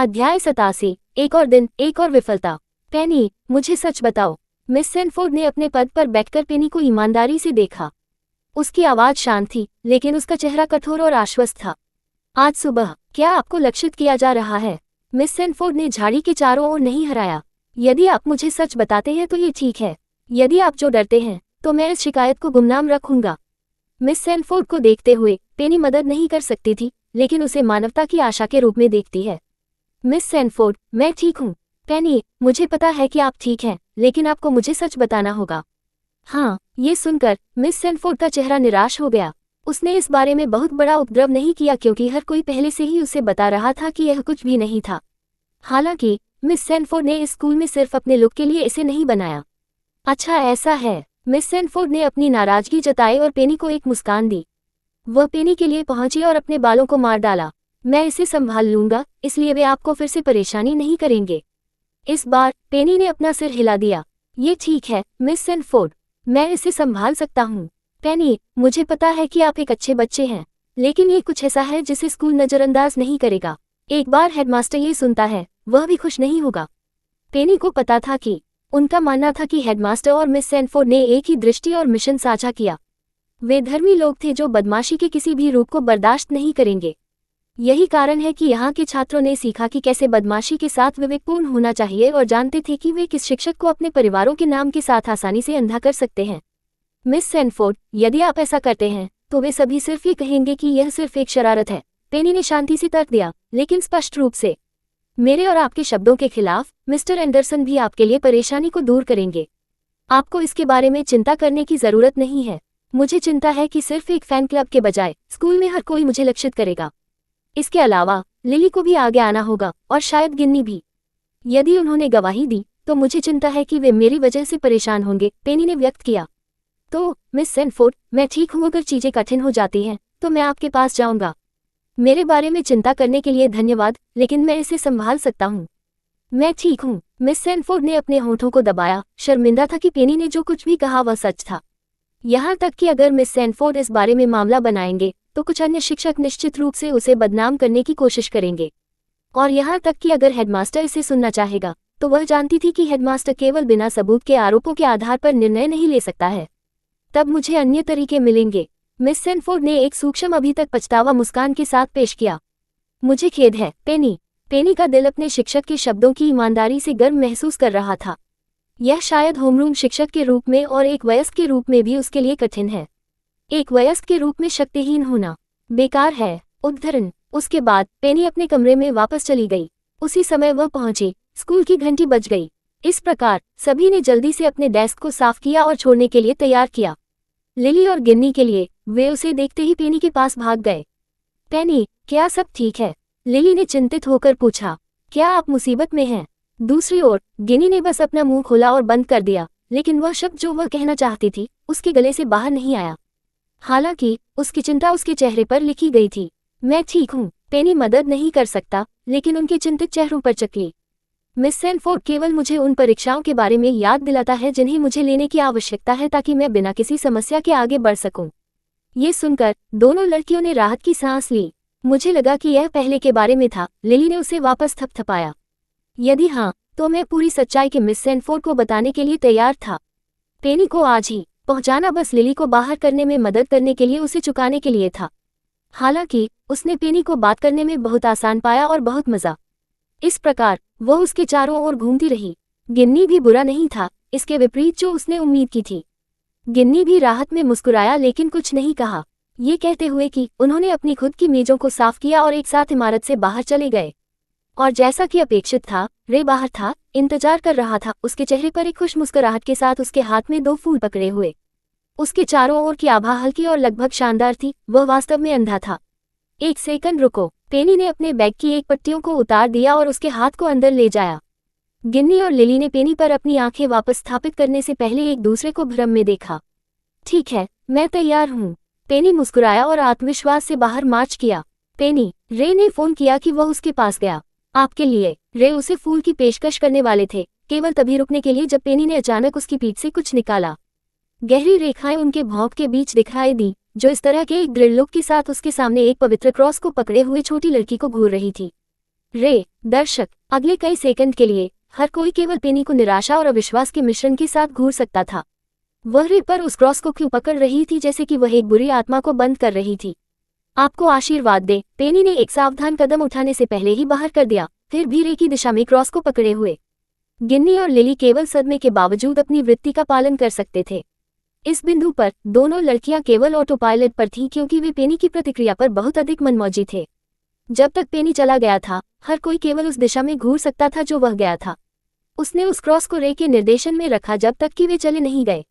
अध्याय 87। एक और दिन, एक और विफलता। पेनी, मुझे सच बताओ। मिस सैनफोर्ड ने अपने पद पर बैठकर पेनी को ईमानदारी से देखा। उसकी आवाज शांत थी, लेकिन उसका चेहरा कठोर और आश्वस्त था। आज सुबह, क्या आपको लक्षित किया जा रहा है? मिस सैनफोर्ड ने झाड़ी के चारों ओर नहीं हराया। यदि आप मुझे सच बताते हैं तो ये ठीक है। यदि आप जो डरते हैं, तो मैं इस शिकायत को गुमनाम रखूंगा। मिस सैनफोर्ड को देखते हुए पेनी मदद नहीं कर सकती थी, लेकिन उसे मानवता की आशा के रूप में देखती है। मिस सैनफोर्ड, मैं ठीक हूँ। पेनी, मुझे पता है कि आप ठीक हैं, लेकिन आपको मुझे सच बताना होगा। हाँ, ये सुनकर मिस सैनफोर्ड का चेहरा निराश हो गया। उसने इस बारे में बहुत बड़ा उपद्रव नहीं किया क्योंकि हर कोई पहले से ही उसे बता रहा था कि यह कुछ भी नहीं था। हालांकि मिस सैनफोर्ड ने इस स्कूल में सिर्फ अपने लुक के लिए इसे नहीं बनाया। अच्छा ऐसा है। मिस सैनफोर्ड ने अपनी नाराजगी जताई और पेनी को एक मुस्कान दी। वह पेनी के लिए पहुंची और अपने बालों को मार डाला। मैं इसे संभाल लूंगा, इसलिए वे आपको फिर से परेशानी नहीं करेंगे। इस बार पेनी ने अपना सिर हिला दिया। ये ठीक है मिस सैनफोर्ड, मैं इसे संभाल सकता हूँ। पेनी, मुझे पता है कि आप एक अच्छे बच्चे हैं, लेकिन ये कुछ ऐसा है जिसे स्कूल नजरअंदाज नहीं करेगा। एक बार हेडमास्टर ये सुनता है, वह भी खुश नहीं होगा। पेनी को पता था कि उनका मानना था कि हेडमास्टर और मिस सैनफोर्ड ने एक ही दृष्टि और मिशन साझा किया। वे धर्मी लोग थे जो बदमाशी के किसी भी रूप को बर्दाश्त नहीं करेंगे। यही कारण है कि यहाँ के छात्रों ने सीखा कि कैसे बदमाशी के साथ विवेकपूर्ण होना चाहिए और जानते थे कि वे किस शिक्षक को अपने परिवारों के नाम के साथ आसानी से अंधा कर सकते हैं। मिस सैनफोर्ड, यदि आप ऐसा करते हैं तो वे सभी सिर्फ ये कहेंगे कि यह सिर्फ एक शरारत है। पेनी ने शांति से तर्क दिया, लेकिन स्पष्ट रूप से। मेरे और आपके शब्दों के खिलाफ मिस्टर एंडरसन भी आपके लिए परेशानी को दूर करेंगे। आपको इसके बारे में चिंता करने की जरूरत नहीं है। मुझे चिंता है कि सिर्फ एक फैन क्लब के बजाय स्कूल में हर कोई मुझे लक्षित करेगा। इसके अलावा लिली को भी आगे आना होगा और शायद गिन्नी भी। यदि उन्होंने गवाही दी तो मुझे चिंता है कि वे मेरी वजह से परेशान होंगे, पेनी ने व्यक्त किया। तो मिस सैनफोर्ड, मैं ठीक हूँ। अगर चीजें कठिन हो जाती हैं तो मैं आपके पास जाऊंगा। मेरे बारे में चिंता करने के लिए धन्यवाद, लेकिन मैं इसे संभाल सकता हूँ। मैं ठीक हूँ। मिस सैनफोर्ड ने अपने होठों को दबाया, शर्मिंदा था कि पेनी ने जो कुछ भी कहा वह सच था। यहाँ तक कि अगर मिस सैनफोर्ड इस बारे में मामला बनाएंगे तो कुछ अन्य शिक्षक निश्चित रूप से उसे बदनाम करने की कोशिश करेंगे। और यहाँ तक कि अगर हेडमास्टर इसे सुनना चाहेगा तो वह जानती थी कि हेडमास्टर केवल बिना सबूत के आरोपों के आधार पर निर्णय नहीं ले सकता है। तब मुझे अन्य तरीके मिलेंगे। मिस सैनफोर्ड ने एक सूक्ष्म अभी तक पछतावा मुस्कान के साथ पेश किया। मुझे खेद है पेनी। पेनी का दिल अपने शिक्षक के शब्दों की ईमानदारी से गर्व महसूस कर रहा था। यह शायद होमरूम शिक्षक के रूप में और एक वयस्क के रूप में भी उसके लिए कठिन है। एक वयस्क के रूप में शक्तिहीन होना बेकार है। उद्धरण। उसके बाद पेनी अपने कमरे में वापस चली गई। उसी समय वह पहुंची, स्कूल की घंटी बज गई। इस प्रकार सभी ने जल्दी से अपने डेस्क को साफ किया और छोड़ने के लिए तैयार किया। लिली और गिन्नी के लिए वे उसे देखते ही पेनी के पास भाग गए। पेनी, क्या सब ठीक है? लिली ने चिंतित होकर पूछा। क्या आप मुसीबत में हैं? दूसरी ओर गिनी ने बस अपना मुंह खोला और बंद कर दिया, लेकिन वह शब्द जो वह कहना चाहती थी उसके गले से बाहर नहीं आया। हालांकि उसकी चिंता उसके चेहरे पर लिखी गई थी। मैं ठीक हूँ। पेनी मदद नहीं कर सकता, लेकिन उनके चिंतित चेहरों पर चकली। मिस सैनफोर्ड केवल मुझे उन परीक्षाओं के बारे में याद दिलाता है जिन्हें मुझे लेने की आवश्यकता है ताकि मैं बिना किसी समस्या के आगे बढ़ सकूं। ये सुनकर दोनों लड़कियों ने राहत की सांस ली। मुझे लगा कि यह पहले के बारे में था। लिली ने उसे वापस थपथपाया। यदि हाँ, तो मैं पूरी सच्चाई के मिस सैनफोर्ड को बताने के लिए तैयार था। पेनी को आज ही पहुंचाना बस लिली को बाहर करने में मदद करने के लिए उसे चुकाने के लिए था। हालांकि उसने पेनी को बात करने में बहुत आसान पाया और बहुत मजा। इस प्रकार वह उसके चारों ओर घूमती रही। गिन्नी भी बुरा नहीं था, इसके विपरीत जो उसने उम्मीद की थी। गिन्नी भी राहत में मुस्कुराया लेकिन कुछ नहीं कहा, ये कहते हुए कि उन्होंने अपनी खुद की मेजों को साफ किया और एक साथ इमारत से बाहर चले गए। और जैसा कि अपेक्षित था, रे बाहर था, इंतजार कर रहा था, उसके चेहरे पर एक खुश मुस्कुराहट के साथ, उसके हाथ में 2 फूल पकड़े हुए। उसके चारों ओर की आभा हल्की और लगभग शानदार थी। वह वास्तव में अंधा था। एक सेकंड रुको। पेनी ने अपने बैग की एक पट्टियों को उतार दिया और उसके हाथ को अंदर ले जाया। गिन्नी और लिली ने पेनी पर अपनी आंखें वापस स्थापित करने से पहले एक दूसरे को भ्रम में देखा। ठीक है, मैं तैयार हूँ। पेनी मुस्कुराया और आत्मविश्वास से बाहर मार्च किया। पेनी, रे ने फोन किया कि वह उसके पास गया। आपके लिए। रे उसे फूल की पेशकश करने वाले थे, केवल तभी रुकने के लिए जब पेनी ने अचानक उसकी पीठ से कुछ निकाला। गहरी रेखाएं उनके भौंक के बीच दिखाई दी, जो इस तरह के एक दृढ़ लुक के साथ उसके सामने एक पवित्र क्रॉस को पकड़े हुए छोटी लड़की को घूर रही थी। दर्शक, अगले कई सेकंड के लिए हर कोई केवल पेनी को निराशा और अविश्वास के मिश्रण के साथ घूर सकता था। वह रे पर उस क्रॉस को क्यों पकड़ रही थी, जैसे कि वह एक बुरी आत्मा को बंद कर रही थी। आपको आशीर्वाद दे, पेनी ने एक सावधान कदम उठाने से पहले ही बाहर कर दिया, फिर भी रे की दिशा में क्रॉस को पकड़े हुए। गिन्नी और लिली केवल सदमे के बावजूद अपनी वृत्ति का पालन कर सकते थे। इस बिंदु पर दोनों लड़कियां केवल ऑटो पायलट पर थीं, क्योंकि वे पेनी की प्रतिक्रिया पर बहुत अधिक मनमौजी थे। जब तक पेनी चला गया था, हर कोई केवल उस दिशा में घूर सकता था जो वह गया था। उसने उस क्रॉस को रे के निर्देशन में रखा जब तक कि वे चले नहीं गए।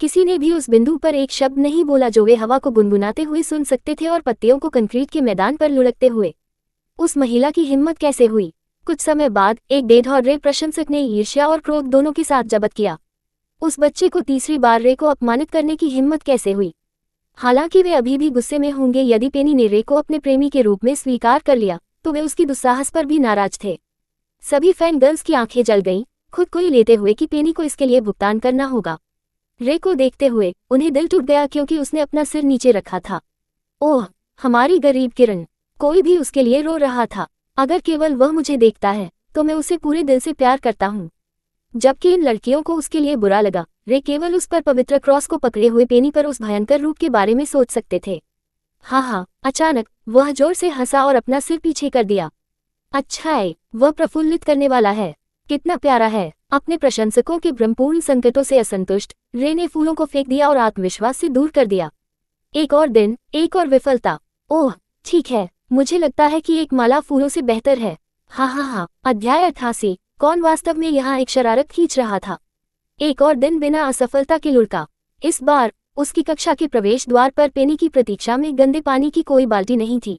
किसी ने भी उस बिंदु पर एक शब्द नहीं बोला जो वे हवा को गुनगुनाते हुए सुन सकते थे और पत्तियों को कंक्रीट के मैदान पर लुढ़कते हुए। उस महिला की हिम्मत कैसे हुई? कुछ समय बाद एक बेधौर रे प्रशंसक ने ईर्ष्या और क्रोध दोनों के साथ जब्त किया। उस बच्चे को तीसरी बार रे को अपमानित करने की हिम्मत कैसे हुई? हालांकि वे अभी भी गुस्से में होंगे, यदि पेनी ने रे को अपने प्रेमी के रूप में स्वीकार कर लिया तो वे उसकी दुस्साहस पर भी नाराज थे। सभी फैन गर्ल्स की आंखें जल गईं, खुद को ही लेते हुए कि पेनी को इसके लिए भुगतान करना होगा। रे को देखते हुए उन्हें दिल टूट गया, क्योंकि उसने अपना सिर नीचे रखा था। ओह, हमारी गरीब किरण! कोई भी उसके लिए रो रहा था। अगर केवल वह मुझे देखता है तो मैं उसे पूरे दिल से प्यार करता हूँ। जबकि इन लड़कियों को उसके लिए बुरा लगा, रे केवल उस पर पवित्र क्रॉस को पकड़े हुए पेनी पर उस भयंकर रूप के बारे में सोच सकते थे। हाँ, अचानक वह जोर से हंसा और अपना सिर पीछे कर दिया। अच्छा है, वह प्रफुल्लित करने वाला है। कितना प्यारा है। अपने प्रशंसकों के भ्रमपूर्ण संकटों से असंतुष्ट रे ने फूलों को फेंक दिया और आत्मविश्वास से दूर कर दिया। एक और दिन, एक और विफलता। ओह, ठीक है, मुझे लगता है कि एक माला फूलों से बेहतर है। हाँ। अध्याय 88। कौन वास्तव में यहाँ एक शरारत खींच रहा था? एक और दिन बिना असफलता के लुढ़का। इस बार उसकी कक्षा के प्रवेश द्वार पर पेनी की प्रतीक्षा में गंदे पानी की कोई बाल्टी नहीं थी।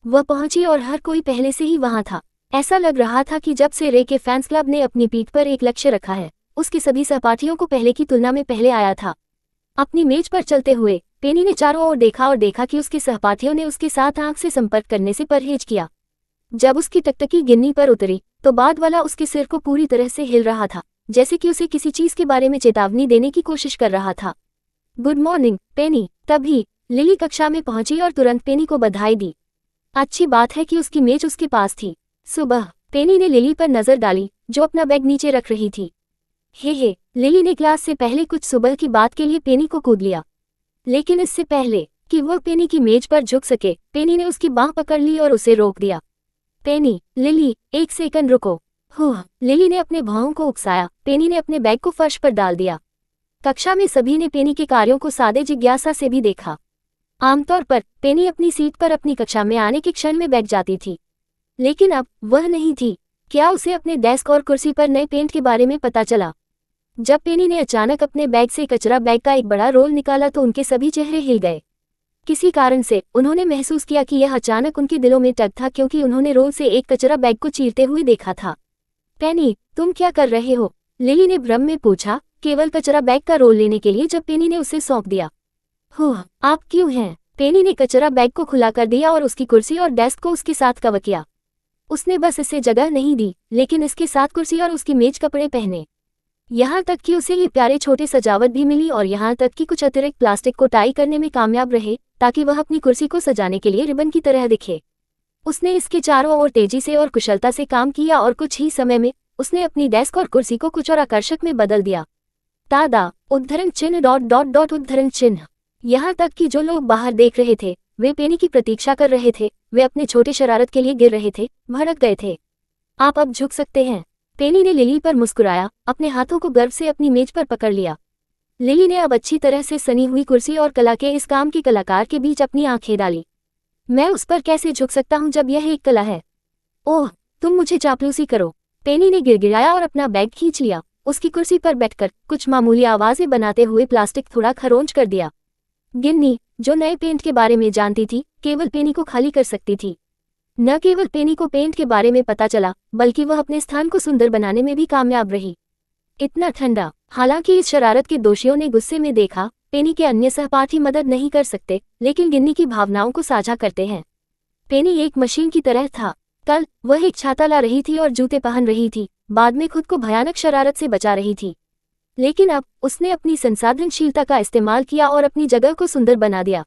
वह पहुंची और हर कोई पहले से ही वहां था। ऐसा लग रहा था कि जब से रे के फैंस क्लब ने अपनी पीठ पर एक लक्ष्य रखा है, उसके सभी सहपाठियों को पहले की तुलना में पहले आया था। अपनी मेज पर चलते हुए पेनी ने चारों ओर देखा और देखा कि उसके सहपाठियों ने उसके साथ आंख से संपर्क करने से परहेज किया। जब उसकी टकटकी गिन्नी पर उतरी तो बाद वाला उसके सिर को पूरी तरह से हिल रहा था, जैसे कि उसे किसी चीज के बारे में चेतावनी देने की कोशिश कर रहा था। गुड मॉर्निंग, पेनी। तभी लिली कक्षा में पहुंची और तुरंत पेनी को बधाई दी। अच्छी बात है कि उसकी मेज उसके पास थी। सुबह पेनी ने लिली पर नजर डाली, जो अपना बैग नीचे रख रही थी। हे, लिली ने क्लास से पहले कुछ सुबह की बात के लिए पेनी को कूद लिया। लेकिन इससे पहले कि वह पेनी की मेज पर झुक सके, पेनी ने उसकी बांह पकड़ ली और उसे रोक दिया। पेनी, लिली, एक सेकंड रुको। लिली ने अपने भौहों को उकसाया। पेनी ने अपने बैग को फर्श पर डाल दिया। कक्षा में सभी ने पेनी के कार्यों को सादे जिज्ञासा से भी देखा। आमतौर पर पेनी अपनी सीट पर अपनी कक्षा में आने के क्षण में बैठ जाती थी, लेकिन अब वह नहीं थी। क्या उसे अपने डेस्क और कुर्सी पर नए पेंट के बारे में पता चला? जब पेनी ने अचानक अपने बैग से कचरा बैग का एक बड़ा रोल निकाला तो उनके सभी चेहरे हिल गए। किसी कारण से उन्होंने महसूस किया कि यह अचानक उनके दिलों में टग था, क्योंकि उन्होंने रोल से एक कचरा बैग को चीरते हुए देखा था। पेनी, तुम क्या कर रहे हो? लिली ने भ्रम में पूछा, केवल कचरा बैग का रोल लेने के लिए जब पेनी ने उसे सौंप दिया। आप क्यों हैं? पेनी ने कचरा बैग को खुला कर दिया और उसकी कुर्सी और डेस्क को उसके साथ कवर किया। उसने बस इसे जगह नहीं दी, लेकिन इसके साथ कुर्सी और उसकी मेज कपड़े पहने। यहाँ तक कि उसे ये प्यारे छोटे सजावट भी मिली, और यहाँ तक कि कुछ अतिरिक्त प्लास्टिक को टाई करने में कामयाब रहे ताकि वह अपनी कुर्सी को सजाने के लिए रिबन की तरह दिखे। उसने इसके चारों ओर तेजी से और कुशलता से काम किया और कुछ ही समय में उसने अपनी डेस्क और कुर्सी को कुछ और आकर्षक में बदल दिया। तादा उद्धरण चिन्ह ... उद्धरण चिन्ह। यहाँ तक कि जो लोग बाहर देख रहे थे वे पेनी की प्रतीक्षा कर रहे थे। वे अपने छोटे शरारत के लिए गिर रहे थे, भड़क गए थे। आप अब झुक सकते हैं। पेनी ने लिली पर मुस्कुराया, अपने हाथों को गर्व से अपनी मेज पर पकड़ लिया। लिली ने अब अच्छी तरह से सनी हुई कुर्सी और कला के इस काम के कलाकार के बीच अपनी आंखें डाली। मैं उस पर कैसे झुक सकता हूं जब यह एक कला है? ओह, तुम मुझे चापलूसी करो। पेनी ने गिड़गिड़ाया और अपना बैग खींच लिया। उसकी कुर्सी पर बैठकर कुछ मामूली आवाजें बनाते हुए प्लास्टिक थोड़ा खरोंच कर दिया। गिन्नी, जो नए पेंट के बारे में जानती थी, केवल पेनी को खाली कर सकती थी। न केवल पेनी को पेंट के बारे में पता चला, बल्कि वह अपने स्थान को सुंदर बनाने में भी कामयाब रही। इतना ठंडा। हालांकि इस शरारत के दोषियों ने गुस्से में देखा, पेनी के अन्य सहपाठी मदद नहीं कर सकते, लेकिन गिन्नी की भावनाओं को साझा करते हैं। पेनी एक मशीन की तरह था। कल वह एक छाता ला रही थी और जूते पहन रही थी, बाद में खुद को भयानक शरारत से बचा रही थी। लेकिन अब उसने अपनी संसाधनशीलता का इस्तेमाल किया और अपनी जगह को सुंदर बना दिया।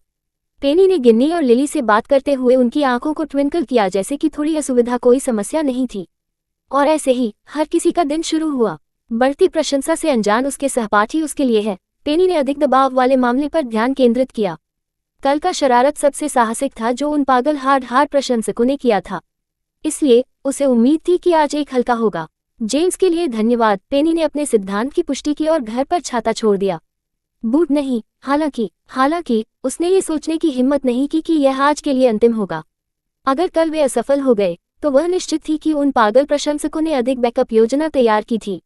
पेनी ने गिन्नी और लिली से बात करते हुए उनकी आंखों को ट्विंकल किया, जैसे कि थोड़ी असुविधा कोई समस्या नहीं थी। और ऐसे ही हर किसी का दिन शुरू हुआ। बढ़ती प्रशंसा से अनजान उसके सहपाठी उसके लिए है। पेनी ने अधिक दबाव वाले मामले पर ध्यान केंद्रित किया। कल का शरारत सबसे साहसिक था जो उन पागल हार्ड प्रशंसकों ने किया था, इसलिए उसे उम्मीद थी कि आज एक हल्का होगा। जेम्स के लिए धन्यवाद, पेनी ने अपने सिद्धांत की पुष्टि की और घर पर छाता छोड़ दिया। बूट नहीं, हालांकि उसने ये सोचने की हिम्मत नहीं की कि यह आज के लिए अंतिम होगा। अगर कल वे असफल हो गए तो वह निश्चित थी कि उन पागल प्रशंसकों ने अधिक बैकअप योजना तैयार की थी।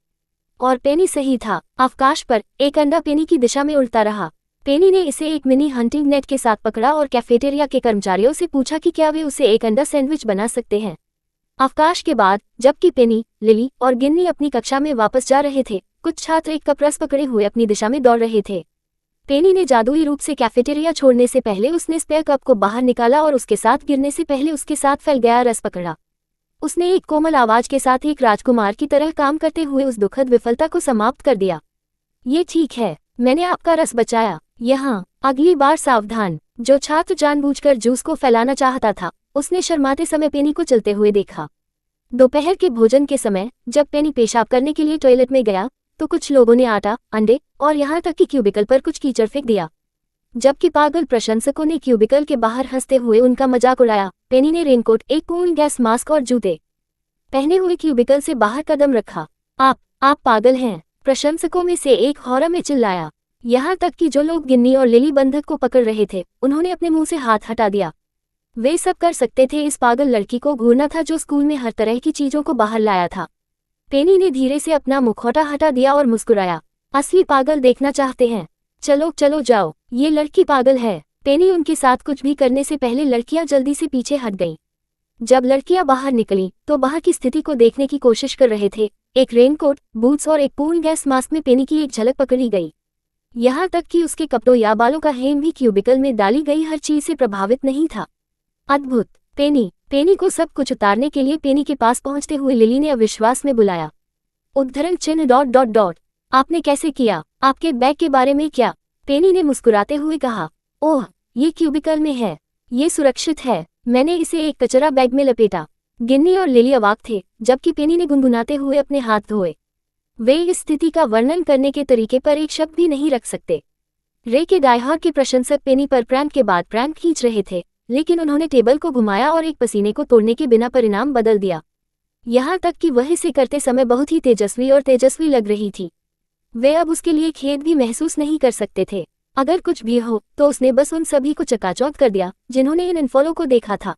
और पेनी सही था। अवकाश पर एक अंडा पेनी की दिशा में उड़ता रहा। पेनी ने इसे एक मिनी हंटिंग नेट के साथ पकड़ा और कैफेटेरिया के कर्मचारियों से पूछा कि क्या वे उसे एक अंडा सैंडविच बना सकते हैं। अवकाश के बाद जबकि पेनी, लिली और गिन्नी अपनी कक्षा में वापस जा रहे थे, कुछ छात्र एक कप रस पकड़े हुए अपनी दिशा में दौड़ रहे थे। पेनी ने जादुई रूप से कैफेटेरिया छोड़ने से पहले उसने स्पेयर कप को बाहर निकाला और उसके साथ गिरने से पहले उसके साथ फैल गया रस पकड़ा। उसने एक कोमल आवाज के साथ एक राजकुमार की तरह काम करते हुए उस दुखद विफलता को समाप्त कर दिया। ये ठीक है, मैंने आपका रस बचाया। यहाँ अगली बार सावधान। जो छात्र जानबूझकर जूस को फैलाना चाहता था, उसने शर्माते समय पेनी को चलते हुए देखा। दोपहर के भोजन के समय जब पेनी पेशाब करने के लिए टॉयलेट में गया तो कुछ लोगों ने आटा, अंडे और यहाँ तक कि क्यूबिकल पर कुछ कीचड़ फेंक दिया। जबकि पागल प्रशंसकों ने क्यूबिकल के बाहर हंसते हुए उनका मजाक उड़ाया, पेनी ने रेनकोट, एक पूर्ण गैस मास्क और जूते पहने हुए क्यूबिकल से बाहर कदम रखा। आप पागल हैं, प्रशंसकों में से एक हौरा में चिल्लाया। यहाँ तक कि जो लोग गिन्नी और लिली बंधक को पकड़ रहे थे, उन्होंने अपने मुंह से हाथ हटा दिया। वे सब कर सकते थे, इस पागल लड़की को घूरना था जो स्कूल में हर तरह की चीजों को बाहर लाया था। पेनी ने धीरे से अपना मुखौटा हटा दिया और मुस्कुराया। असली पागल देखना चाहते हैं? चलो जाओ, ये लड़की पागल है। पेनी उनके साथ कुछ भी करने से पहले लड़कियां जल्दी से पीछे हट गईं। जब लड़कियां बाहर निकलीं तो बाहर की स्थिति को देखने की कोशिश कर रहे थे। एक रेनकोट, बूट्स और एक पूर्ण गैस मास्क में पेनी की एक झलक पकड़ी गई। यहाँ तक कि उसके कपड़ों या बालों का हेम भी क्यूबिकल में डाली गई हर चीज से प्रभावित नहीं था। अद्भुत। पेनी को सब कुछ उतारने के लिए पेनी के पास पहुंचते हुए लिली ने अविश्वास में बुलाया। उद्धरण चिन्ह ... आपने कैसे किया? आपके बैग के बारे में क्या? पेनी ने मुस्कुराते हुए कहा, ओह, ये क्यूबिकल में है, ये सुरक्षित है। मैंने इसे एक कचरा बैग में लपेटा। गिन्नी और लिली अवाक थे, जबकि पेनी ने गुनगुनाते हुए अपने हाथ धोए। वे इस स्थिति का वर्णन करने के तरीके पर एक शब्द भी नहीं रख सकते। रे के डायहार्ड के प्रशंसक पेनी पर प्रैंक के बाद प्रैंक खींच रहे थे, लेकिन उन्होंने टेबल को घुमाया और एक पसीने को तोड़ने के बिना परिणाम बदल दिया। यहाँ तक कि वह इसे करते समय बहुत ही तेजस्वी लग रही थी। वे अब उसके लिए खेद भी महसूस नहीं कर सकते थे। अगर कुछ भी हो तो उसने बस उन सभी को चकाचौंध कर दिया जिन्होंने इन इनफॉलो को देखा था।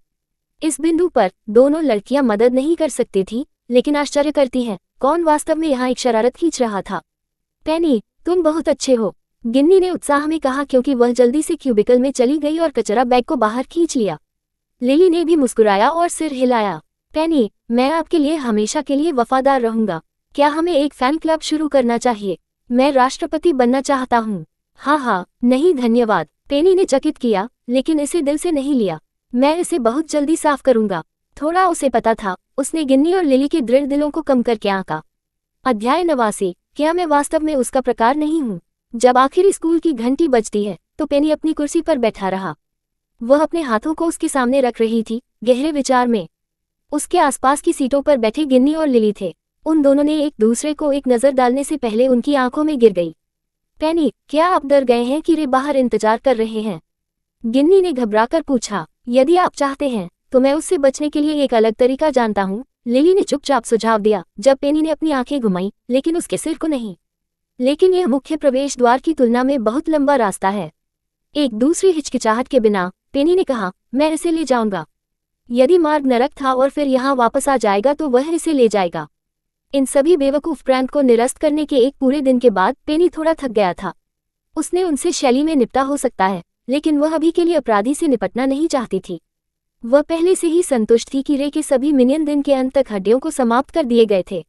इस बिंदु पर दोनों लड़कियां मदद नहीं कर सकती थी, लेकिन आश्चर्य करती है, कौन वास्तव में यहाँ एक शरारत खींच रहा था। पेनी, तुम बहुत अच्छे हो, गिन्नी ने उत्साह में कहा, क्योंकि वह जल्दी से क्यूबिकल में चली गई और कचरा बैग को बाहर खींच लिया। लिली ने भी मुस्कुराया और सिर हिलाया। पेनी, मैं आपके लिए हमेशा के लिए वफादार रहूंगा। क्या हमें एक फैन क्लब शुरू करना चाहिए? मैं राष्ट्रपति बनना चाहता हूँ। हाँ, नहीं धन्यवाद, पेनी ने चकित किया, लेकिन इसे दिल से नहीं लिया। मैं इसे बहुत जल्दी साफ करूंगा। थोड़ा उसे पता था, उसने गिन्नी और लिली के दृढ़ दिलों को कम करके आंका। अध्याय 89। क्या मैं वास्तव में उसका प्रकार नहीं हूँ? जब आखिरी स्कूल की घंटी बजती है तो पेनी अपनी कुर्सी पर बैठा रहा। वह अपने हाथों को उसके सामने रख रही थी, गहरे विचार में। उसके आसपास की सीटों पर बैठे गिन्नी और लिली थे। उन दोनों ने एक दूसरे को एक नजर डालने से पहले उनकी आंखों में गिर गई। पेनी, क्या आप डर गए हैं कि रे बाहर इंतजार कर रहे हैं? गिन्नी ने घबराकर पूछा। यदि आप चाहते हैं तो मैं उससे बचने के लिए एक अलग तरीका जानता हूँ, लिली ने चुपचाप सुझाव दिया, जब पेनी ने अपनी आंखें घुमाई, लेकिन उसके सिर को नहीं। लेकिन यह मुख्य प्रवेश द्वार की तुलना में बहुत लंबा रास्ता है। एक दूसरी हिचकिचाहट के बिना पेनी ने कहा, मैं इसे ले जाऊंगा। यदि मार्ग नरक था और फिर यहाँ वापस आ जाएगा तो वह इसे ले जाएगा। इन सभी बेवकूफ प्रैंक को निरस्त करने के एक पूरे दिन के बाद पेनी थोड़ा थक गया था। उसने उनसे शैली में निपटा हो सकता है, लेकिन वह अभी के लिए अपराधी से निपटना नहीं चाहती थी। वह पहले से ही संतुष्ट थी कि रे के सभी मिनियन दिन के अंत तक हड्डियों को समाप्त कर दिए गए थे।